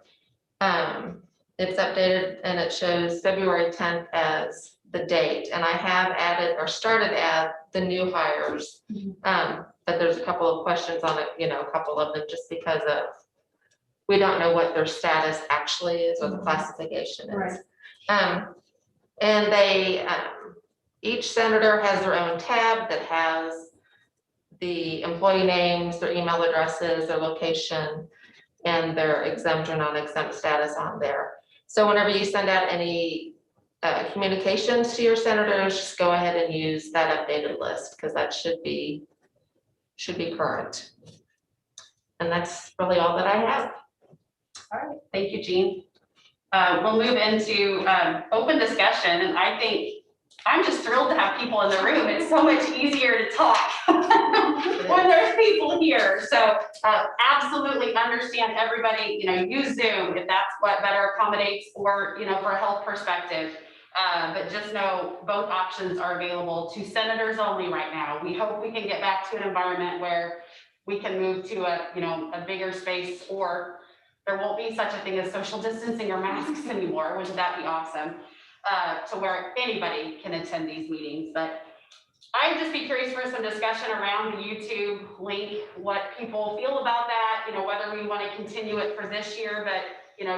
It's updated and it shows February 10th as the date. And I have added or started at the new hires. But there's a couple of questions on it, a couple of them just because of, we don't know what their status actually is or the classification is. Right. And they, each senator has their own tab that has the employee names, their email addresses, their location, and their exempt or non-exempt status on there. So whenever you send out any communications to your senators, just go ahead and use that updated list because that should be current. And that's really all that I have. All right, thank you, Jean. We'll move into open discussion, and I think I'm just thrilled to have people in the room. It's so much easier to talk when there's people here. So absolutely understand everybody, use Zoom if that's what better accommodates or, for a health perspective. But just know both options are available to senators only right now. We hope we can get back to an environment where we can move to a bigger space, or there won't be such a thing as social distancing or masks anymore. Wouldn't that be awesome? To where anybody can attend these meetings. But I'd just be curious for some discussion around the YouTube link, what people feel about that, whether we want to continue it for this year, but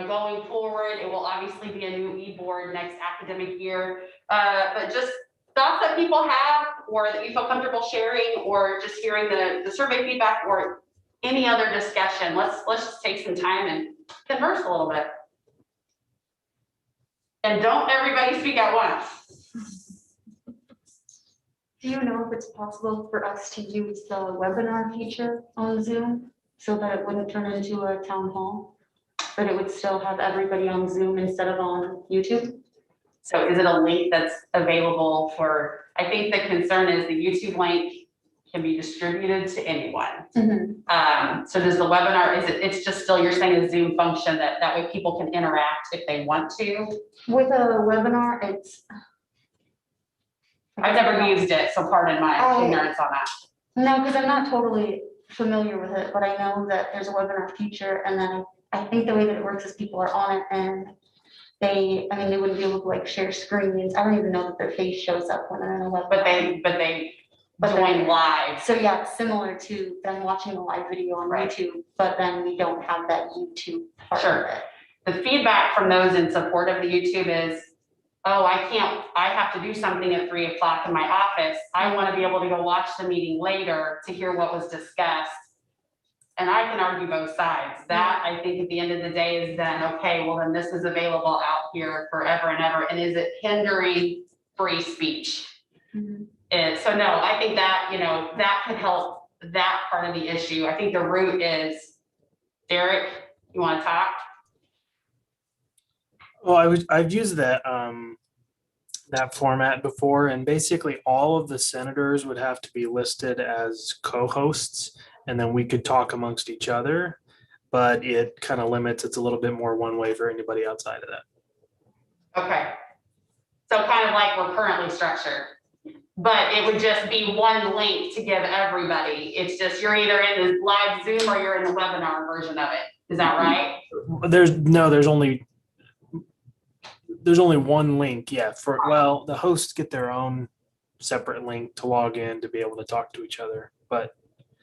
going forward, it will obviously be a new e-board next academic year. But just thoughts that people have, or that you feel comfortable sharing, or just hearing the survey feedback, or any other discussion. Let's just take some time and converse a little bit. And don't everybody speak at once. Do you know if it's possible for us to use the webinar feature on Zoom so that it wouldn't turn into a town hall? But it would still have everybody on Zoom instead of on YouTube? So is it a link that's available for, I think the concern is the YouTube link can be distributed to anyone. So does the webinar, it's just still, you're saying a Zoom function that way people can interact if they want to? With a webinar, it's. I've never used it, so pardon my ignorance on that. No, because I'm not totally familiar with it, but I know that there's a webinar feature, and then I think the way that it works is people are on it and they wouldn't be able to like share screens. I don't even know that their face shows up when they're in a webinar. But they join live. So yeah, it's similar to them watching a live video on YouTube, but then we don't have that YouTube part of it. The feedback from those in support of the YouTube is, oh, I have to do something at 3 o'clock in my office. I want to be able to go watch the meeting later to hear what was discussed. And I can argue both sides. That, I think at the end of the day is then, okay, well then this is available out here forever and ever. And is it hindering free speech? And so no, I think that, that could help that part of the issue. I think the root is, Derek, you want to talk? Well, I've used that format before, and basically all of the senators would have to be listed as co-hosts, and then we could talk amongst each other, but it kind of limits, it's a little bit more one way for anybody outside of that. Okay. So kind of like we're currently structured, but it would just be one link to give everybody. It's just, you're either in the live Zoom or you're in the webinar version of it. Is that right? There's only one link. Yeah. The hosts get their own separate link to log in to be able to talk to each other, but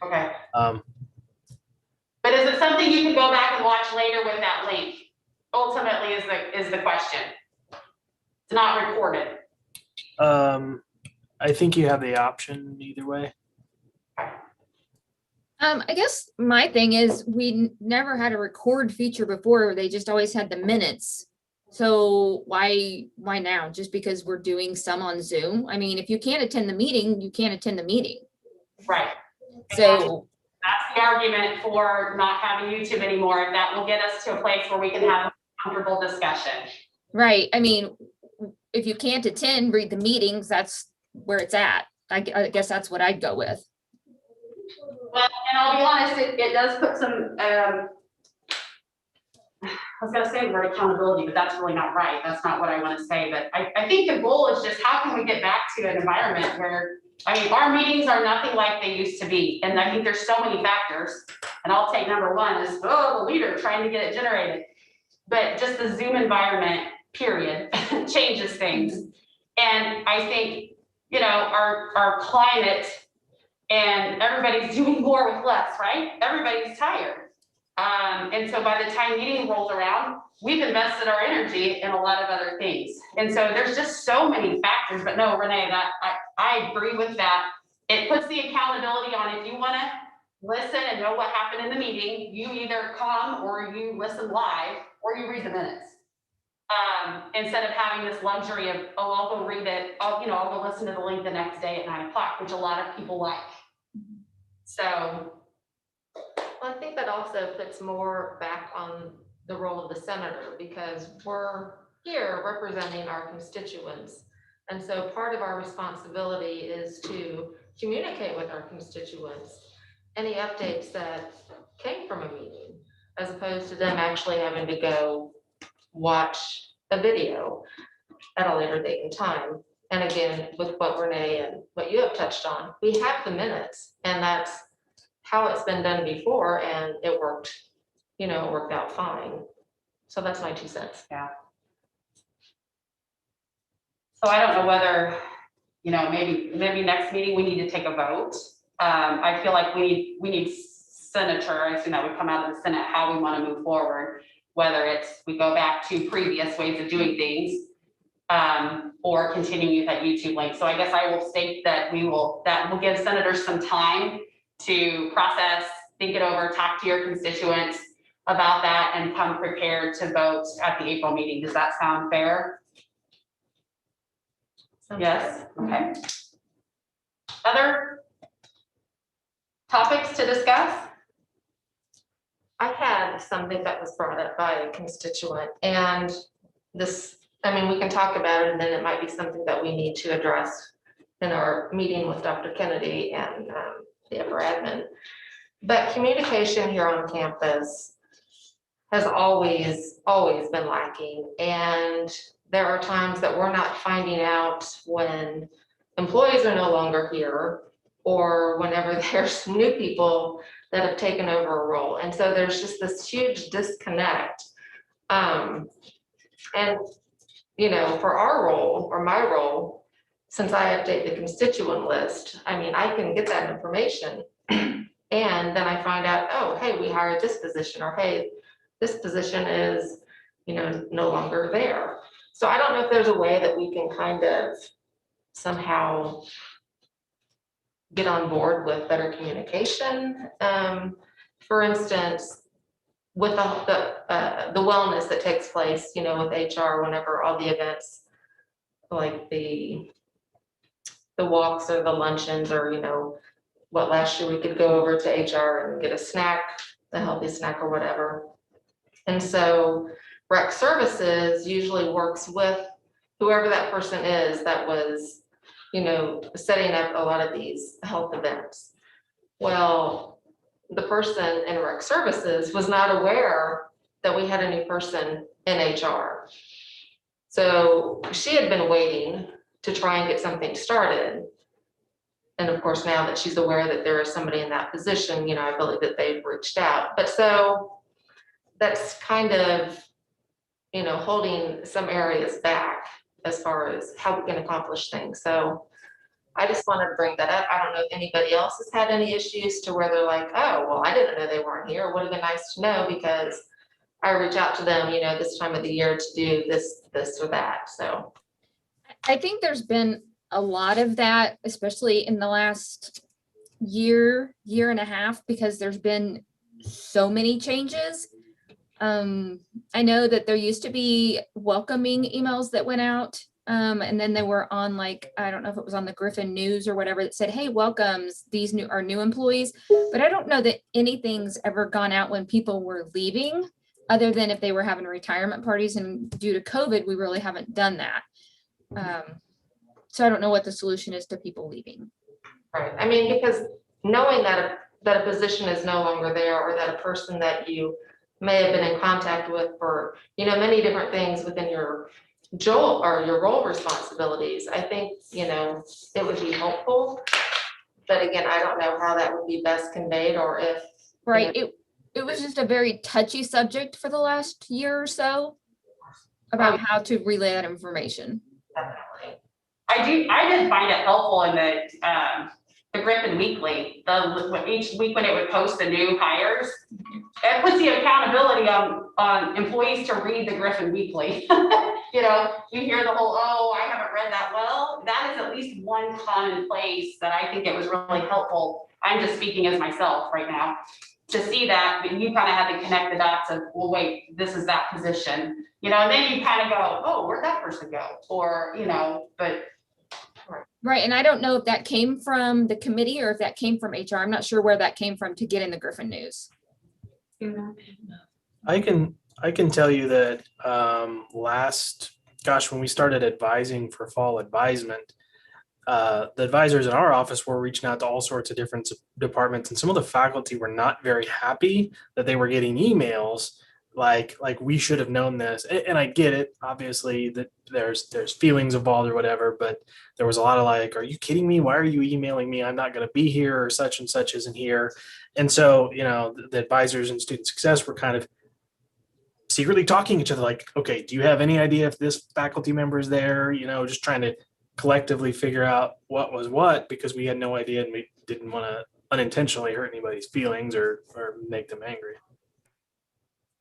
okay. But is it something you can go back and watch later with that link? Ultimately is the question. It's not recorded. I think you have the option either way. I guess my thing is we never had a record feature before. They just always had the minutes. So why now? Just because we're doing some on Zoom? I mean, if you can't attend the meeting, you can't attend the meeting. Right. So that's the argument for not having YouTube anymore. That will get us to a place where we can have a comfortable discussion. Right. I mean, if you can't attend, read the meetings, that's where it's at. I guess that's what I'd go with. Well, and I'll be honest, it does put some, I was gonna say the word accountability, but that's really not right. That's not what I want to say. But I think the goal is just how can we get back to an environment where, our meetings are nothing like they used to be. And I think there's so many factors. And I'll take number one is, the leader trying to get it generated. But just the Zoom environment, period, changes things. And I think, our climate and everybody's doing more with less, right? Everybody's tired. And so by the time meeting rolls around, we've invested our energy in a lot of other things. And so there's just so many factors, but no, Renee, I agree with that. It puts the accountability on. If you want to listen and know what happened in the meeting, you either come or you listen live or you read the minutes. Instead of having this luxury of, I'll go read it. I'll go listen to the link the next day at 9 o'clock, which a lot of people like. So. Well, I think that also puts more back on the role of the senator, because we're here representing our constituents. And so part of our responsibility is to communicate with our constituents any updates that came from a meeting, as opposed to them actually having to go watch a video at a later date and time. And again, with what Renee and what you have touched on, we have the minutes, and that's how it's been done before, and it worked, it worked out fine. So that's my 2 cents. So I don't know whether, maybe next meeting we need to take a vote. I feel like we need senators, that would come out of the Senate, how we want to move forward, whether it's we go back to previous ways of doing things, or continue with that YouTube link. So I guess I will state that that will give senators some time to process, think it over, talk to your constituents about that, and come prepared to vote at the April meeting. Does that sound fair? Yes, okay. Other topics to discuss? I had something that was brought up by a constituent, and this, we can talk about it, and then it might be something that we need to address in our meeting with Dr. Kennedy and the upper admin. But communication here on campus has always been lacking, and there are times that we're not finding out when employees are no longer here, or whenever there's new people that have taken over a role. And so there's just this huge disconnect. And, for our role, or my role, since I update the constituent list, I can get that information. And then I find out, oh, hey, we hired this position, or hey, this position is, no longer there. So I don't know if there's a way that we can kind of somehow get on board with better communication. For instance, with the wellness that takes place, with HR, whenever all the events, like the walks or the luncheons, or, last year we could go over to HR and get a snack, a healthy snack or whatever. And so rec services usually works with whoever that person is that was, setting up a lot of these health events. Well, the person in rec services was not aware that we had a new person in HR. So she had been waiting to try and get something started. And of course, now that she's aware that there is somebody in that position, I believe that they've reached out. But so that's kind of, holding some areas back as far as how we can accomplish things. So I just wanted to bring that up. I don't know if anybody else has had any issues to where they're like, oh, well, I didn't know they weren't here. It would have been nice to know, because I reach out to them, this time of the year to do this or that. So I think there's been a lot of that, especially in the last year and a half, because there's been so many changes. I know that there used to be welcoming emails that went out, and then they were on, like, I don't know if it was on the Griffin News or whatever, that said, hey, welcomes, these are new employees. But I don't know that anything's ever gone out when people were leaving, other than if they were having retirement parties, and due to COVID, we really haven't done that. So I don't know what the solution is to people leaving. Right. Because knowing that a position is no longer there, or that a person that you may have been in contact with for, many different things within your role responsibilities, I think, it would be helpful. But again, I don't know how that would be best conveyed, or if. Right. It was just a very touchy subject for the last year or so about how to relay that information. Definitely. I did find it helpful in the Griffin Weekly, each week when it would post the new hires, it puts the accountability on employees to read the Griffin Weekly. You hear the whole, oh, I haven't read that. Well, that is at least one common place that I think it was really helpful. I'm just speaking as myself right now, to see that, but you kind of had to connect the dots of, well, wait, this is that position, and then you kind of go, oh, where'd that person go? Or, but. Right. And I don't know if that came from the committee or if that came from HR. I'm not sure where that came from to get in the Griffin News. I can tell you that last gosh, when we started advising for fall advisement, the advisors in our office were reaching out to all sorts of different departments, and some of the faculty were not very happy that they were getting emails like we should have known this. And I get it, obviously, that there's feelings involved or whatever, but there was a lot of like, are you kidding me? Why are you emailing me? I'm not going to be here, or such and such isn't here. And so, you know, the advisors and student success were kind of secretly talking to each other like, okay, do you have any idea if this faculty member is there? You know, just trying to collectively figure out what was what, because we had no idea and we didn't want to unintentionally hurt anybody's feelings or make them angry.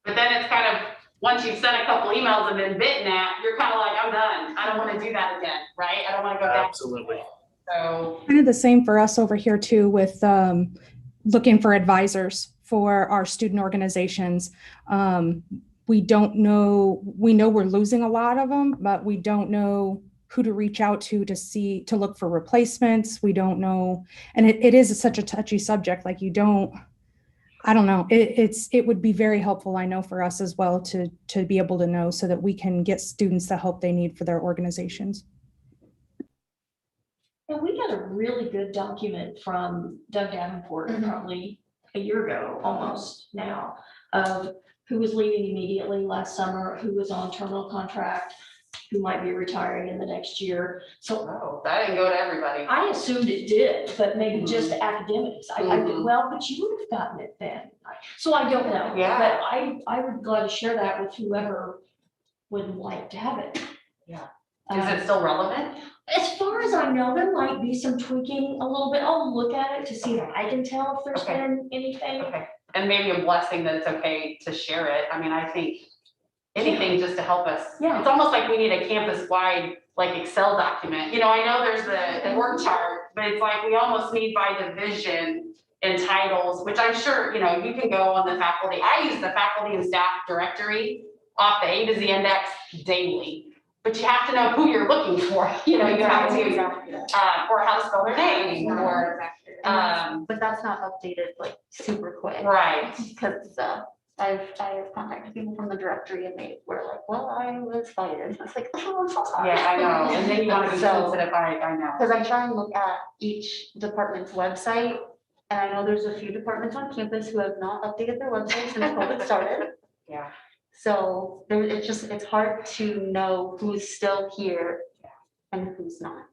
But then it's kind of, once you've sent a couple emails and been bitten at, you're kind of like, I'm done. I don't want to do that again, right? I don't want to go back. Absolutely. So. Kind of the same for us over here too, with looking for advisors for our student organizations. We don't know, we know we're losing a lot of them, but we don't know who to reach out to look for replacements. We don't know. And it is such a touchy subject. Like I don't know. It would be very helpful, I know, for us as well to be able to know so that we can get students the help they need for their organizations. And we got a really good document from Doug Davenport probably a year ago, almost now, of who was leaving immediately last summer, who was on terminal contract, who might be retiring in the next year. So Oh, that didn't go to everybody. I assumed it did, but maybe just academics. I did, well, but you would have gotten it then. So I don't know. Yeah. But I would glad to share that with whoever would like to have it. Yeah. Is it still relevant? As far as I know, there might be some tweaking a little bit. I'll look at it to see if I can tell if there's Okay. been anything. Okay. And maybe a blessing that it's okay to share it. I mean, I think anything just to help us. Yeah. It's almost like we need a campus-wide like Excel document. You know, I know there's the work chart, but it's like we almost need by division and titles, which I'm sure, you know, you can go on the faculty. I use the faculty and staff directory off the A to Z index daily. But you have to know who you're looking for, you know, you have to, or how to spell their name, or, But that's not updated like super quick. right. Because I've contacted people from the directory and they were like, well, I was fired. I was like, oh, I'm so sorry. Yeah, I know, and then you want to be So- sensitive, I know. Because I try and look at each department's website, and I know there's a few departments on campus who have not updated their website since COVID started. Yeah. So it's hard to know who's still here and who's not.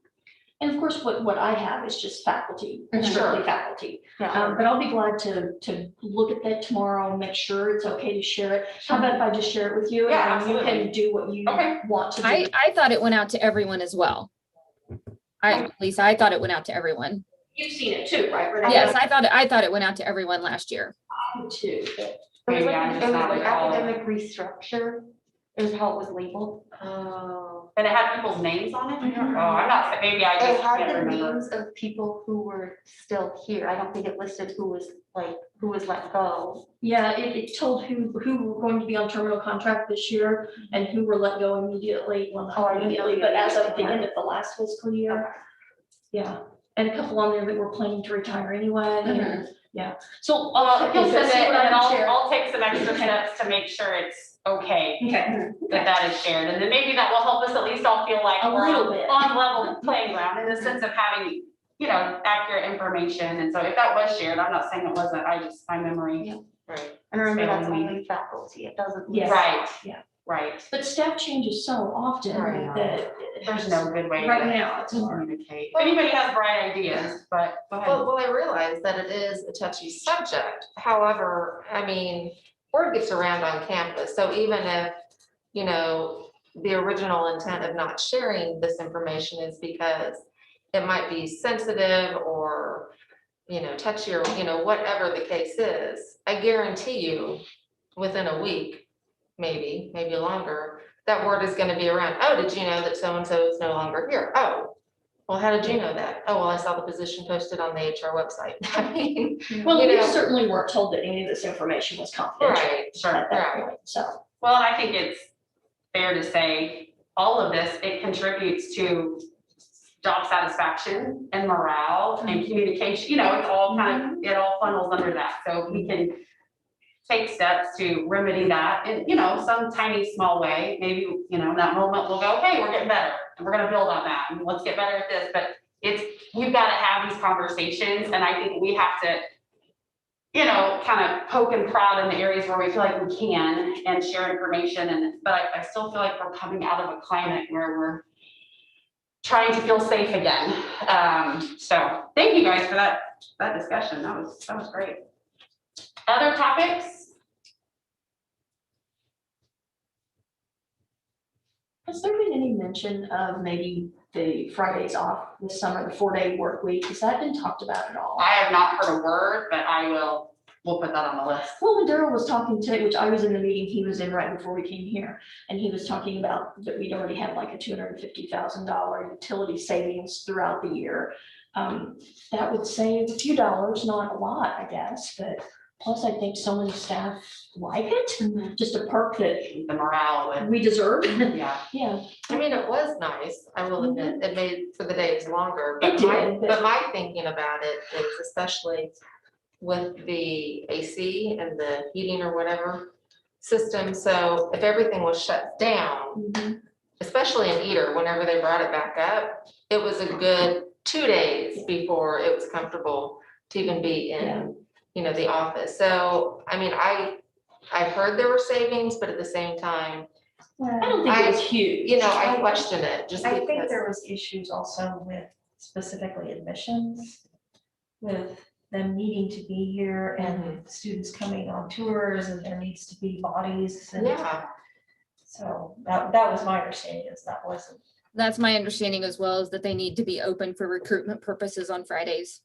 And of course, what I have is just faculty, strictly Sure. faculty. Yeah. But I'll be glad to look at that tomorrow and make sure it's okay to share it. How about if I just share it with you? Yeah, And then you absolutely. can do what you Okay. want to do. I thought it went out to everyone as well. Lisa, I thought it went out to everyone. You've seen it too, right? Renee? Yes, I thought it went out to everyone last year. I do too. It was Maybe like, I'm it just was not like recalling. academic restructure is how it was labeled. Oh. And it had people's names on it? Mhm. Oh, I'm not, maybe I It just had can't the remember. names of people who were still here. I don't think it listed who was let go. Yeah, it told who were going to be on terminal contract this year and who were let go immediately, well, Oh, I not didn't immediately, know but as of the immediately. end of the last fiscal year. Yeah, and a couple on there that were planning to retire anyway, and, yeah. So Well, if you'll send it, see and what I then can share. I'll take some extra steps to make sure it's okay. Okay. That is shared, and then maybe that will help us at least all feel like A we're little bit. on level playing ground in the sense of having, you know, accurate information, and so if that was shared, I'm not saying it wasn't, my memory. Yeah. Right. And remember, that's Failing me. only faculty. It doesn't. Yes. Right. Yeah. Right, But staff changes so often Right. that. there's no good way Right to now, it's hard. communicate. If anybody has bright ideas, but go ahead. Well, I realize that it is a touchy subject. However, I mean, word gets around on campus. So even if, you know, the original intent of not sharing this information is because it might be sensitive or, you know, touchy or, you know, whatever the case is, I guarantee you within a week, maybe longer, that word is going to be around. Oh, did you know that so-and-so is no longer here? Oh, well, how did you know that? Oh, well, I saw the position posted on the HR website. I mean, Well, you we know. certainly weren't told that any of this information was confidential Right, Sure, at that right. point, so. Well, and I think it's fair to say, all of this, it contributes to job satisfaction and morale and communication, you know, it's all kind of, it all funnels under that. So if we can take steps to remedy that in, you know, some tiny small way. Maybe, you know, in that moment we'll go, hey, we're getting better and we're gonna build on that and let's get better at this. But we've got to have these conversations, and I think we have to, you know, kind of poke and prod in the areas where we feel like we can and share information. But I still feel like we're coming out of a climate where we're trying to feel safe again. So thank you guys for that discussion. That was great. Other topics? Has there been any mention of maybe the Fridays off this summer, the 4-day work week? Has that been talked about at all? I have not heard a word, but we'll put that on the list. Well, when Daryl was talking today, which I was in the meeting, he was in right before we came here, and he was talking about that we'd already had like a $250,000 utility savings throughout the year. That would save a few dollars, not a lot, I guess, but plus I think so many staff like it, just a perk that The morale would, we deserve. yeah. Yeah. I mean, it was nice, I will admit, it made for the days longer, It did, but my thinking about it is especially with the AC and the heating or whatever system, so if everything was shut down, especially in Eder, whenever they brought it back up, it was a good 2 days before it was comfortable to even be in, you know, the office. So, I mean, I heard there were savings, but at the same time, I don't think it was huge. you know, I question it just I because. think there was issues also with specifically admissions, with them needing to be here and students coming on tours, and there needs to be bodies. And Yeah, so that was my understanding, is that wasn't. That's my understanding as well, is that they need to be open for recruitment purposes on Fridays.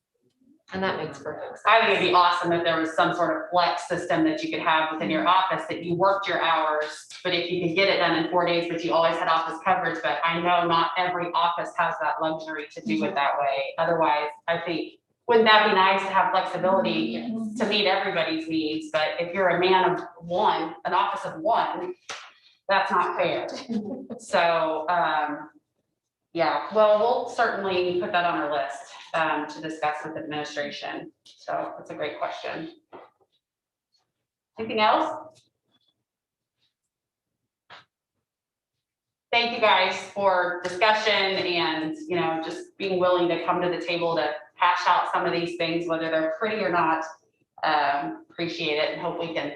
and that makes perfect sense. I think it'd be awesome if there was some sort of flex system that you could have within your office, that you worked your hours, but if you could get it done in 4 days, but you always had office coverage. But I know not every office has that luxury to do it that way. Otherwise, I think, wouldn't that be nice to have flexibility to meet everybody's needs? But if you're a man of one, an office of one, that's not fair. So, yeah, well, we'll certainly put that on our list to discuss with administration. So that's a great question. Anything else? Thank you guys for discussion and, you know, just being willing to come to the table to hash out some of these things, whether they're pretty or not. Appreciate it and hope we can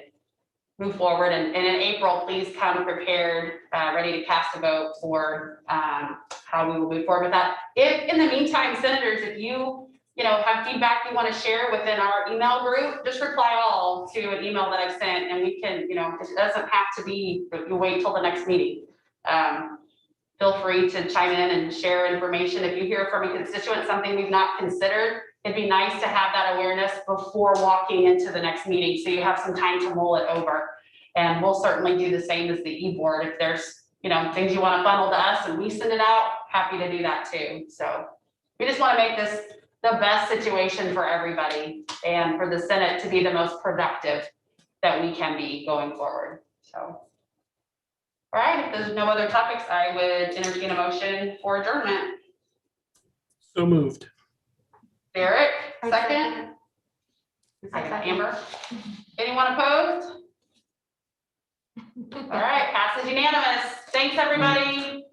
move forward. And in April, please come prepared, ready to cast a vote for how we will move forward with that. If in the meantime, senators, if you have feedback you want to share within our email group, just reply all to an email that I've sent, and we can, it doesn't have to be, you wait till the next meeting. Feel free to chime in and share information. If you hear from a constituent something we've not considered, it'd be nice to have that awareness before walking into the next meeting, so you have some time to mull it over. And we'll certainly do the same as the e-board. If there's things you want to funnel to us and we send it out, happy to do that too. So we just want to make this the best situation for everybody and for the Senate to be the most productive that we can be going forward. So, all right, if there's no other topics, I would entertain a motion for adjournment. So moved. Derek, second? Second, Amber. Anyone opposed? All right, passes unanimous. Thanks, everybody.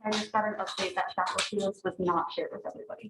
I just got an update that faculty list was not shared with everybody.